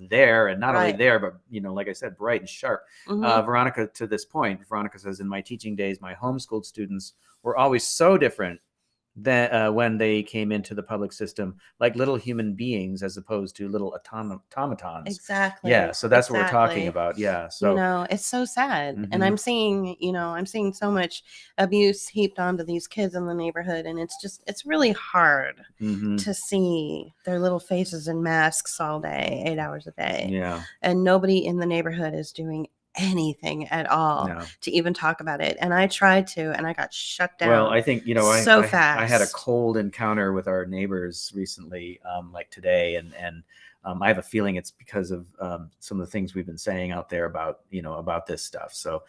there, and not only there, but like I said, bright and sharp. Veronica, to this point, Veronica says, in my teaching days, my homeschooled students were always so different that when they came into the public system, like little human beings as opposed to little automatons. Exactly. Yeah, so that's what we're talking Exactly. about. Yeah, so It's so sad. And Mhm. I'm seeing so much abuse heaped onto these kids in the neighborhood. And it's really hard Mhm. to see their little faces in masks all day, 8 hours a day. Yeah. And nobody in the neighborhood is doing anything at all No. to even talk about it. And I tried to, and I got shut down. Well, I think, so I had a fast. cold encounter with our neighbors recently, like today, and I have a feeling it's because of some of the things we've been saying out there about, about this stuff. So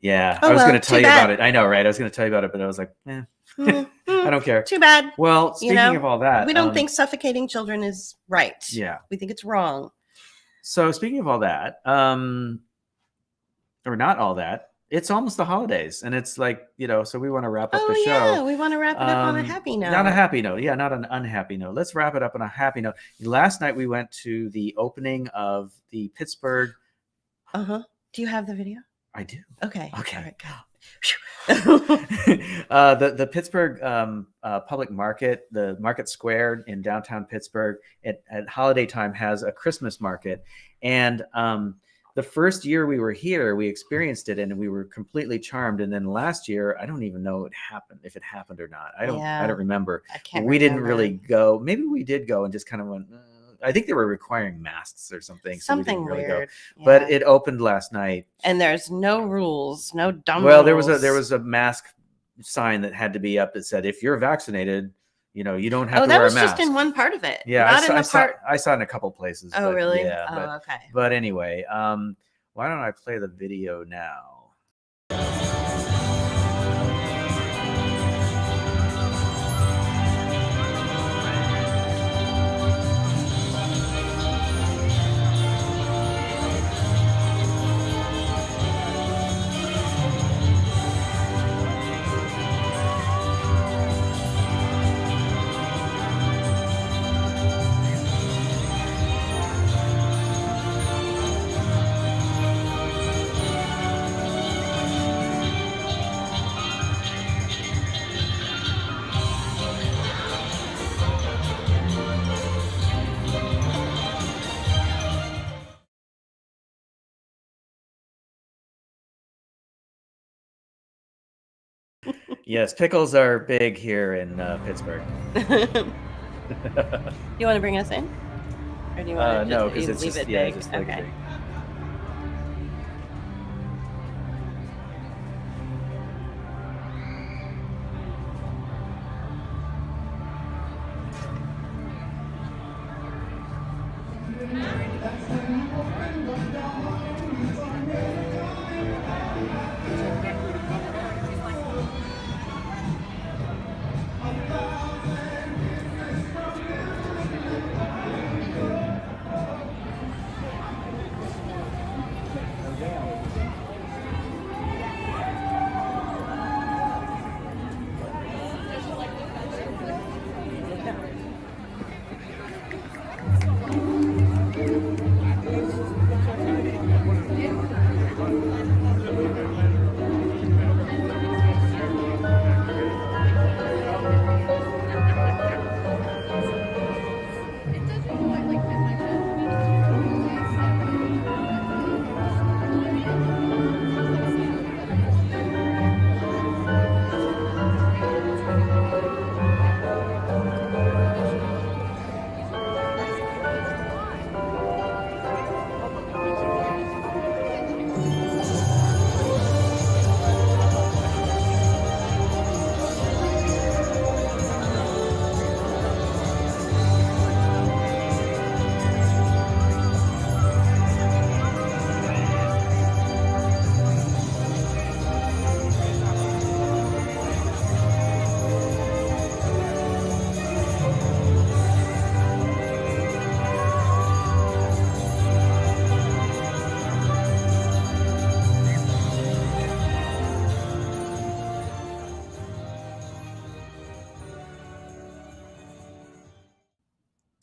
yeah, Oh, I was well, going to tell too you about bad. it. I know, right? I was going to tell you about it, but I was like, I don't care. Too bad. Well, speaking of all that, we don't think suffocating children is right. Yeah. We think it's wrong. So speaking of all that, or not all that, it's almost the holidays, and it's like, so we want to wrap up the show. Yeah, we want to wrap it up on a happy note. Not a happy note. Yeah, not an unhappy note. Let's wrap it up on a happy note. Last night we went to the opening of the Pittsburgh. Do you have the video? I do. Okay. Okay. All right, go. The Pittsburgh public market, the Market Square in downtown Pittsburgh, at holiday time has a Christmas market, and the first year we were here, we experienced it and we were completely charmed. And then last year, I don't even know if it happened or not. I don't remember. I can't we remember. Didn't really go. Maybe we did go and just kind of went. I think they were requiring masks or something. Something so we didn't really weird. Go. Yeah. But it opened last night. And there's no rules, no dumb Well, rules. there was a mask sign that had to be up that said, if you're vaccinated, you don't have to wear a mask. Oh, that was just in one part of it. Yeah, not in the part. I saw it in a couple places. Oh, but really? Yeah. Okay. But anyway, why don't I play the video now? Yes, pickles are big here in Pittsburgh. You want to bring us in? Or do you want to no, because it's leave just, it big? just like okay. big.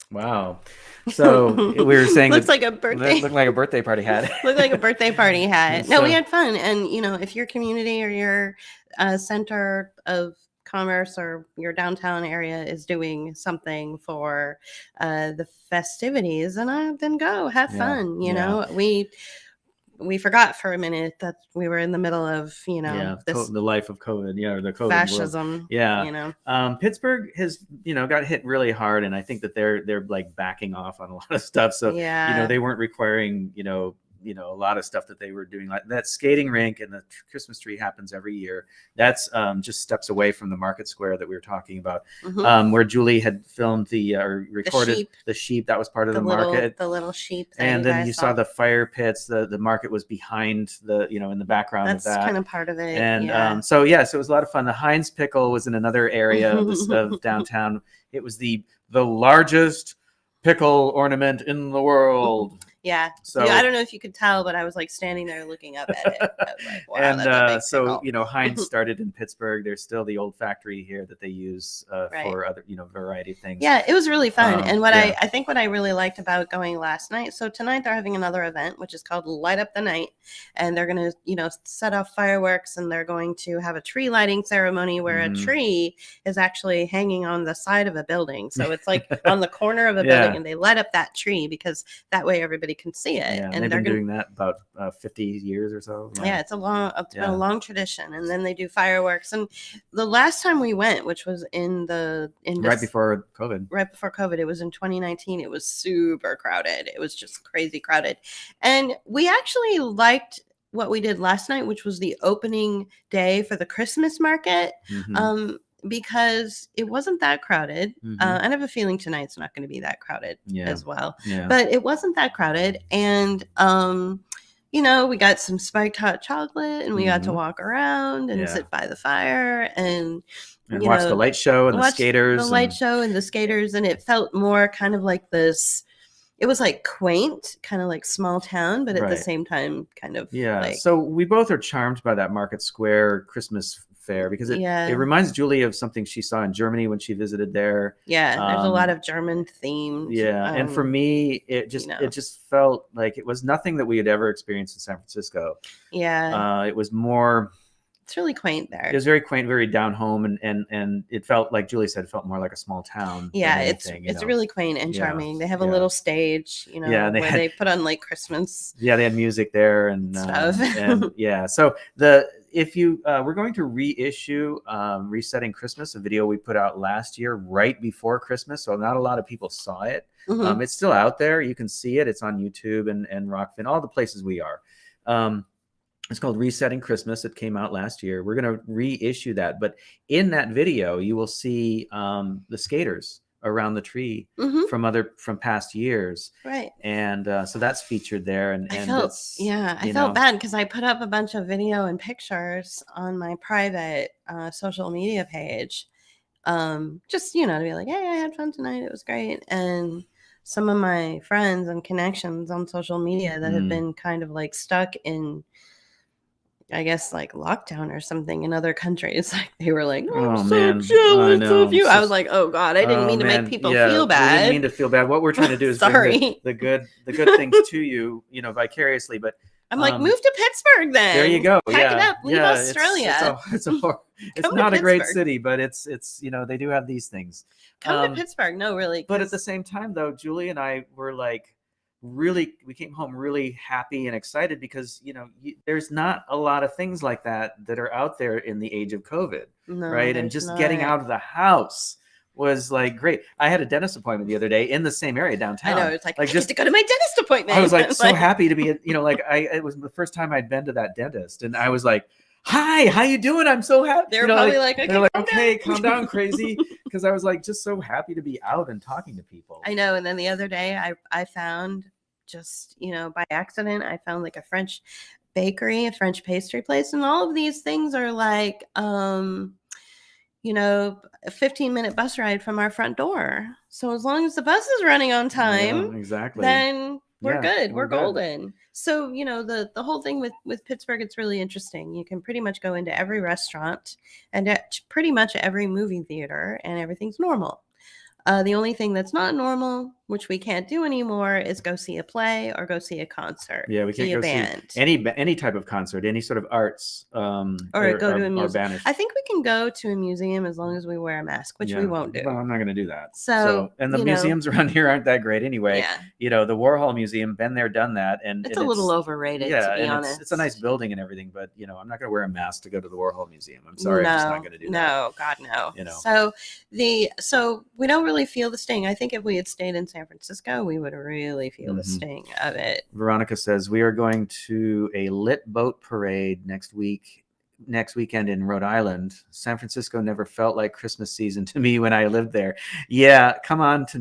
Wow. So we were saying Looks like a birthday. Looked like a birthday party hat. Looked like a birthday party hat. No, So- we had fun. And, if your community or your center of commerce or your downtown area is doing something for the festivities, then go have fun. We forgot for a minute that we were in the middle of, this the life of COVID, or the COVID fascism. world. Pittsburgh has, got hit really hard, and I think that they're like backing off on a lot of stuff. So they weren't requiring a lot of stuff that they were doing, like that skating rink and the Christmas tree happens every year. That's just steps away from the market square that we were talking about, where Julie had filmed or recorded the sheep. That was part of the market, the little sheep. And then you saw the fire pits. The market was behind in the background of that. That's kind of part of it. And so it was a lot of fun. The Heinz Pickle was in another area of downtown. It was the largest pickle ornament in the world. Yeah. So I don't know if you could tell, but I was like standing there looking up at it. I was like, wow, and that's a big pickle. Heinz started in Pittsburgh. There's still the old factory here that they use for other variety of things. Yeah, it was really fun. And I think what I really liked about going last night. So tonight they're having another event, which is called Light Up the Night, and they're going to set off fireworks, and they're going to have a tree lighting ceremony where a tree is actually hanging on the side of a building. So it's like on the corner of a building, and they light up that tree because that way everybody can see it. And they've been doing that about 50 years or so. Yeah, it's been a long tradition. And then they do fireworks. And the last time we went, which was right before COVID, it was in 2019. It was super crowded. It was just crazy crowded. And we actually liked what we did last night, which was the opening day for the Christmas market. Because it wasn't that crowded. I have a feeling tonight's not going to be that crowded as well. But it wasn't that crowded. And, we got some spiked hot chocolate, and we got to walk around and sit by the fire and watch the light show and the skaters. The light show and the skaters. And it felt more kind of like this. It was like quaint, kind of like small town, but at the same time, kind of So we both are charmed by that Market Square Christmas fair because it reminds Julie of something she saw in Germany when she visited there. There's a lot of German themed. And for me, it just felt like it was nothing that we had ever experienced in San Francisco. It was more. It's really quaint there. It was very quaint, very down home, and it felt like Julie said, it felt more like a small town. It's really quaint and charming. They have a little stage, where they put on like Christmas. They had music there and stuff. So if you we're going to reissue Resetting Christmas, a video we put out last year right before Christmas, so not a lot of people saw it. It's still out there. You can see it. It's on YouTube and Rokfin, all the places we are. It's called Resetting Christmas. It came out last year. We're going to reissue that. But in that video, you will see the skaters around the tree from past years. Right. And so that's featured there. I felt bad because I put up a bunch of video and pictures on my private social media page. Just, to be like, hey, I had fun tonight. It was great. And some of my friends and connections on social media that have been kind of like stuck in, I guess, like lockdown or something in other countries. Like they were like, I'm so jealous of you. I was like, oh God, I didn't mean to make people feel bad. We didn't mean to feel bad. What we're trying to do is bring the good things to you, vicariously. But I'm like, move to Pittsburgh then. There you go. Pack it up. Leave Australia. It's not a great city, but it's they do have these things. Come to Pittsburgh. No, really. But at the same time, though, Julie and I were like, we came home really happy and excited because there's not a lot of things like that are out there in the age of COVID, right? And just getting out of the house was like great. I had a dentist appointment the other day in the same area downtown. I know, it's like just to go to my dentist appointment. I was like so happy to be it was the first time I'd been to that dentist, and I was like, hi, how you doing? I'm so happy. They're probably like, okay, calm down, crazy. Because I was like just so happy to be out and talking to people. I know. And then the other day I found just, by accident, I found like a French bakery, a French pastry place. And all of these things are like, a 15-minute bus ride from our front door. So as long as the bus is running on time, exactly, then we're good. We're golden. So, the whole thing with Pittsburgh, it's really interesting. You can pretty much go into every restaurant and at pretty much every movie theater and everything's normal. The only thing that's not normal, which we can't do anymore, is go see a play or go see a concert. Yeah, we can't see a go band. see any type of concert, any sort of arts, Or go to a are museum. banished. I think we can go to a museum as long as we wear a mask, which we won't do. Well, I'm not going to do that. So, and the you know, museums around here aren't that great anyway. Yeah, You know, the Warhol Museum, been there, done that, and it's a little overrated, yeah, to be and honest. it's a nice building and everything, but you know, I'm not going to wear a mask to go to the Warhol Museum. I'm sorry, I'm just not going to do that. No, God, no. You know. So we don't really feel the sting. I think if we had stayed in San Francisco, we would really feel the sting of it. Veronica says we are going to a lit boat parade next weekend in Rhode Island. San Francisco never felt like Christmas season to me when I lived there. Yeah, come on to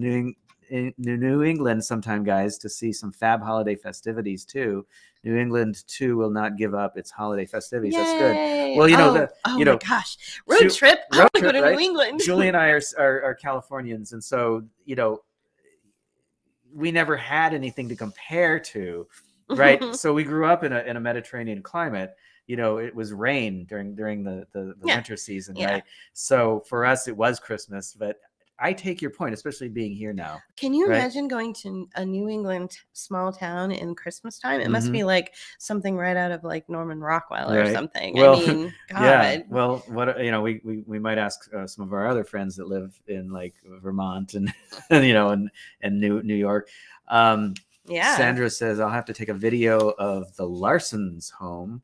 New England sometime, guys, to see some fab holiday festivities too. New England too will not give up its holiday festivities. Yay. That's good. Well, you know, my gosh, road trip. I want to go to right? New England. Julie and I are Californians, and so you know, we never had anything to compare to, right? So we grew up in a Mediterranean climate. You know, it was rain during the winter season, right? So for us, it was Christmas. But I take your point, especially being here now. Can you imagine going to a New England small town in Christmas time? It must be like something right out of like Norman Rockwell or something. Well, I mean, God. Yeah. Well, what you know, we might ask some of our other friends that live in like Vermont and you know and New York. Sandra says I'll have to take a video of the Larsons' home.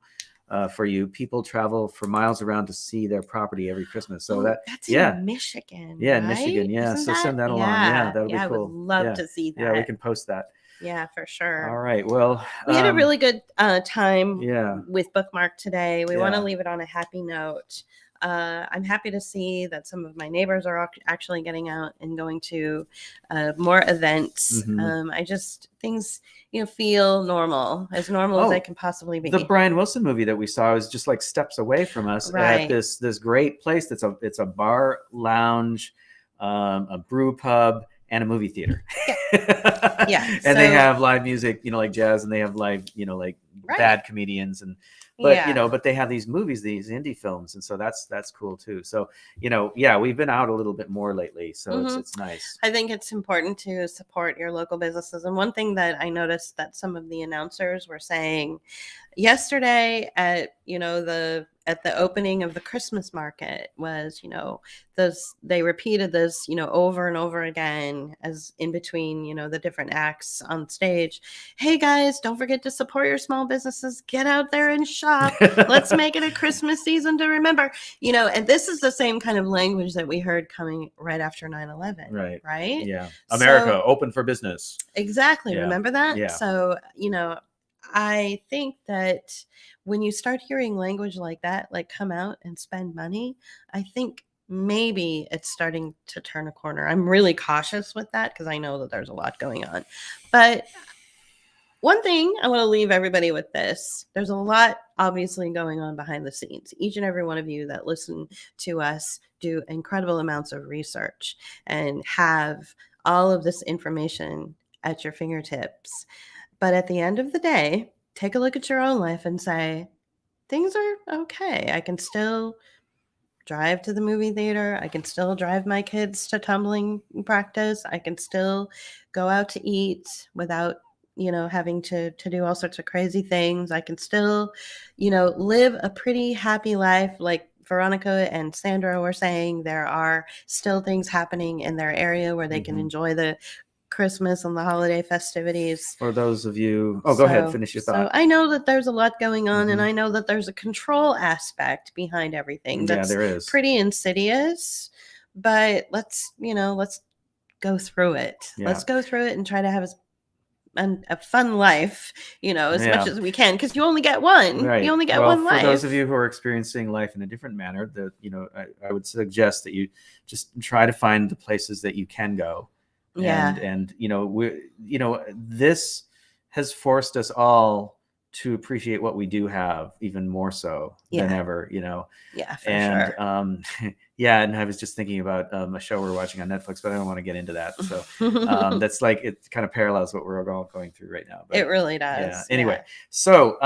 For you, people travel for miles around to see their property every Christmas. So that's in Michigan. Yeah, in right? Michigan. Yeah, Isn't so that? send that along. Yeah, that'll be cool. I would love to see that. Yeah, we can post that. Yeah, for sure. All right. Well, we had a really good time Yeah. with Bookmark today. We want to Yeah. leave it on a happy note. I'm happy to see that some of my neighbors are actually getting out and going to more events. I just things feel normal as they can possibly be. The Brian Wilson movie that we saw is just like steps away from us at this great place. It's a bar, lounge, a brew pub, and a movie theater. Yeah. And they have live music, like jazz, and they have live, like bad comedians but they have these movies, these indie films, and so that's cool too. So we've been out a little bit more lately, so it's nice. I think it's important to support your local businesses. And one thing that I noticed that some of the announcers were saying yesterday at the opening of the Christmas market was they repeated this over and over again as in between the different acts on stage. Hey guys, don't forget to support your small businesses. Get out there and shop. Let's make it a Christmas season to remember. And this is the same kind of language that we heard coming right after 9/11. Right. Yeah. America open for business. Exactly. Yeah. Remember that? Yeah. So I think that when you start hearing language like that, like come out and spend money, I think maybe it's starting to turn a corner. I'm really cautious with that because I know that there's a lot going on. But one thing I want to leave everybody with this, there's a lot obviously going on behind the scenes. Each and every one of you that listen to us do incredible amounts of research and have all of this information at your fingertips. But at the end of the day, take a look at your own life and say, things are okay. I can still drive to the movie theater. I can still drive my kids to tumbling practice. I can still go out to eat without, having to do all sorts of crazy things. I can still, live a pretty happy life. Like Veronica and Sandra were saying, there are still things happening in their area where they can enjoy the Christmas and the holiday festivities. For those of you, go ahead, finish your thought. So I know that there's a lot going on, and I know that there's a control aspect behind everything. That's there is. Pretty insidious, but let's go through it. Yeah. Let's go through it and try to have a fun life, as much as we can, because you only get one. Right. You only get one life. For those of you who are experiencing life in a different manner, I would suggest that you just try to find the places that you can go. Yeah. And this has forced us all to appreciate what we do have even more so than ever, Yeah, for and sure. And I was just thinking about a show we're watching on Netflix, but I don't want to get into that. So that's like, it kind of parallels what we're all going through right now. But, it really does. Yeah. Anyway, so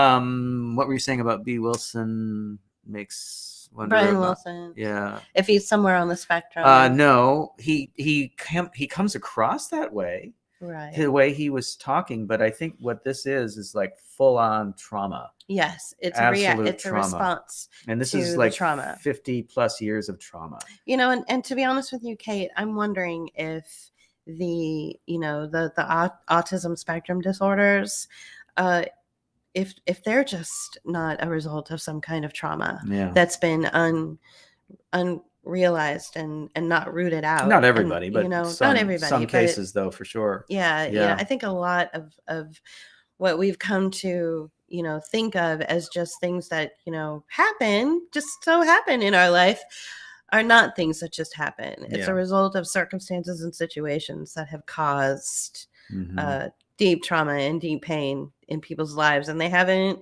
what were you saying about B. Wilson? makes wonder Brian about- Wilson. Yeah. If he's somewhere on the spectrum. No, he comes across that way. Right. The way he was talking, but I think what this is like full on trauma. Yes, it's Absolute it's trauma. a response. And this to is the like trauma. 50 plus years of trauma. And to be honest with you, Kate, I'm wondering if the autism spectrum disorders, if they're just not a result of some kind of trauma that's been unrealized and not rooted out. Not everybody, and, but not everybody. Some cases, though, for sure. Yeah. I think a lot of what we've come to think of as just things that happen in our life are not things that just happen. It's a result of circumstances and situations that have caused deep trauma and deep pain in people's lives, and they haven't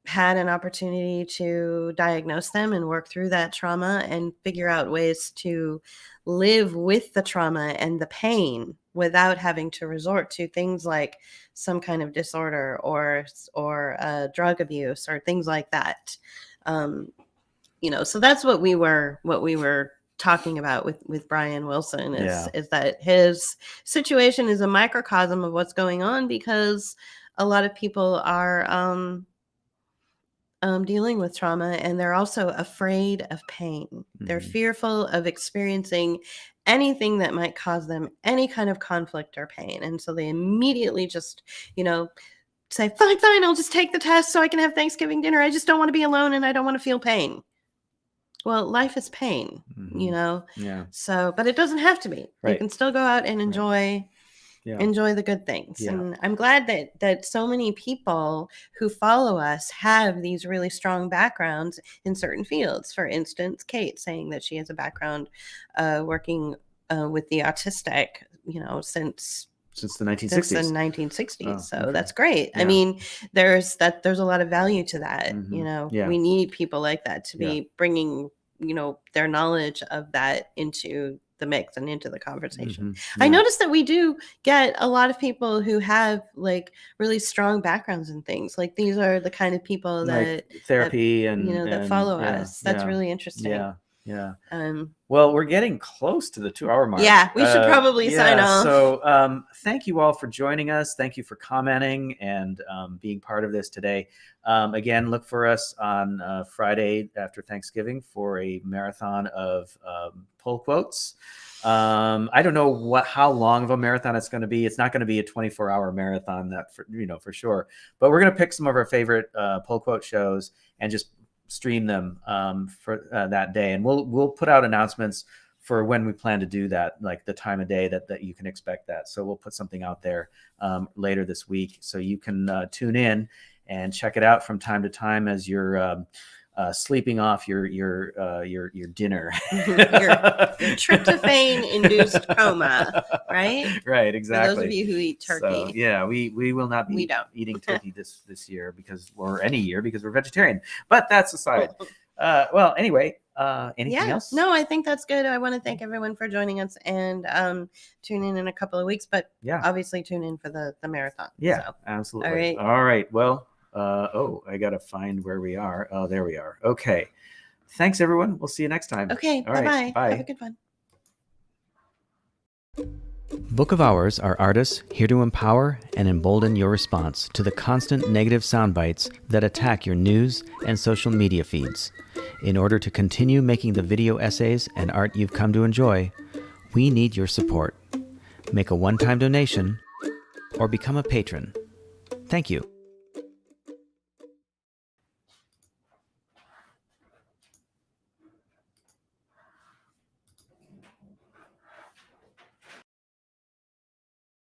had an opportunity to diagnose them and work through that trauma and figure out ways to live with the trauma and the pain without having to resort to things like some kind of disorder or drug abuse or things like that. So that's what we were talking about with Brian Wilson is that his situation is a microcosm of what's going on, because a lot of people are dealing with trauma, and they're also afraid of pain. Mm-hmm. They're fearful of experiencing anything that might cause them any kind of conflict or pain. And so they immediately just, say, fine, I'll just take the test so I can have Thanksgiving dinner. I just don't want to be alone and I don't want to feel pain. Well, life is pain, Yeah. So, but it doesn't have to be. Right. You can still go out and enjoy the good things. Yeah. And I'm glad that so many people who follow us have these really strong backgrounds in certain fields. For instance, Kate saying that she has a background working with the autistic, since the 1960s. Since the 1960s. Oh, so okay. That's great. Yeah. I mean, there's a lot of value to that. Mm-hmm. We need people like that to be bringing, their knowledge of that into the mix and into the conversation. Mm-hmm. I noticed that we do get a lot of people who have like really strong backgrounds in things. Like these are the kind of people that therapy that follow us. That's really interesting. Yeah. Well, we're getting close to the 2-hour mark. Yeah, we should probably sign off. So thank you all for joining us. Thank you for commenting and being part of this today. Again, look for us on Friday after Thanksgiving for a marathon of pull quotes. I don't know how long of a marathon it's going to be. It's not going to be a 24-hour marathon, for sure. But we're going to pick some of our favorite pull quote shows and just stream them for that day, and we'll put out announcements for when we plan to do that, like the time of day that you can expect that. So we'll put something out there later this week, so you can tune in and check it out from time to time as you're sleeping off your dinner, your tryptophan-induced coma, right? Right, exactly. For those of you who eat turkey. So, we will not be eating turkey this year or any year because we're vegetarian. But that's aside. Well, anyway, anything else? No, I think that's good. I want to thank everyone for joining us, and tune in a couple of weeks. But obviously tune in for the marathon. Yeah, so. Absolutely. All right. Well. I gotta find where we are. Oh, there we are. Okay. Thanks, everyone. We'll see you next time. Okay. Bye-bye. Bye. Have a good one. Book of Hours are artists here to empower and embolden your response to the constant negative sound bites that attack your news and social media feeds. In order to continue making the video essays and art you've come to enjoy, we need your support. Make a one-time donation or become a patron. Thank you.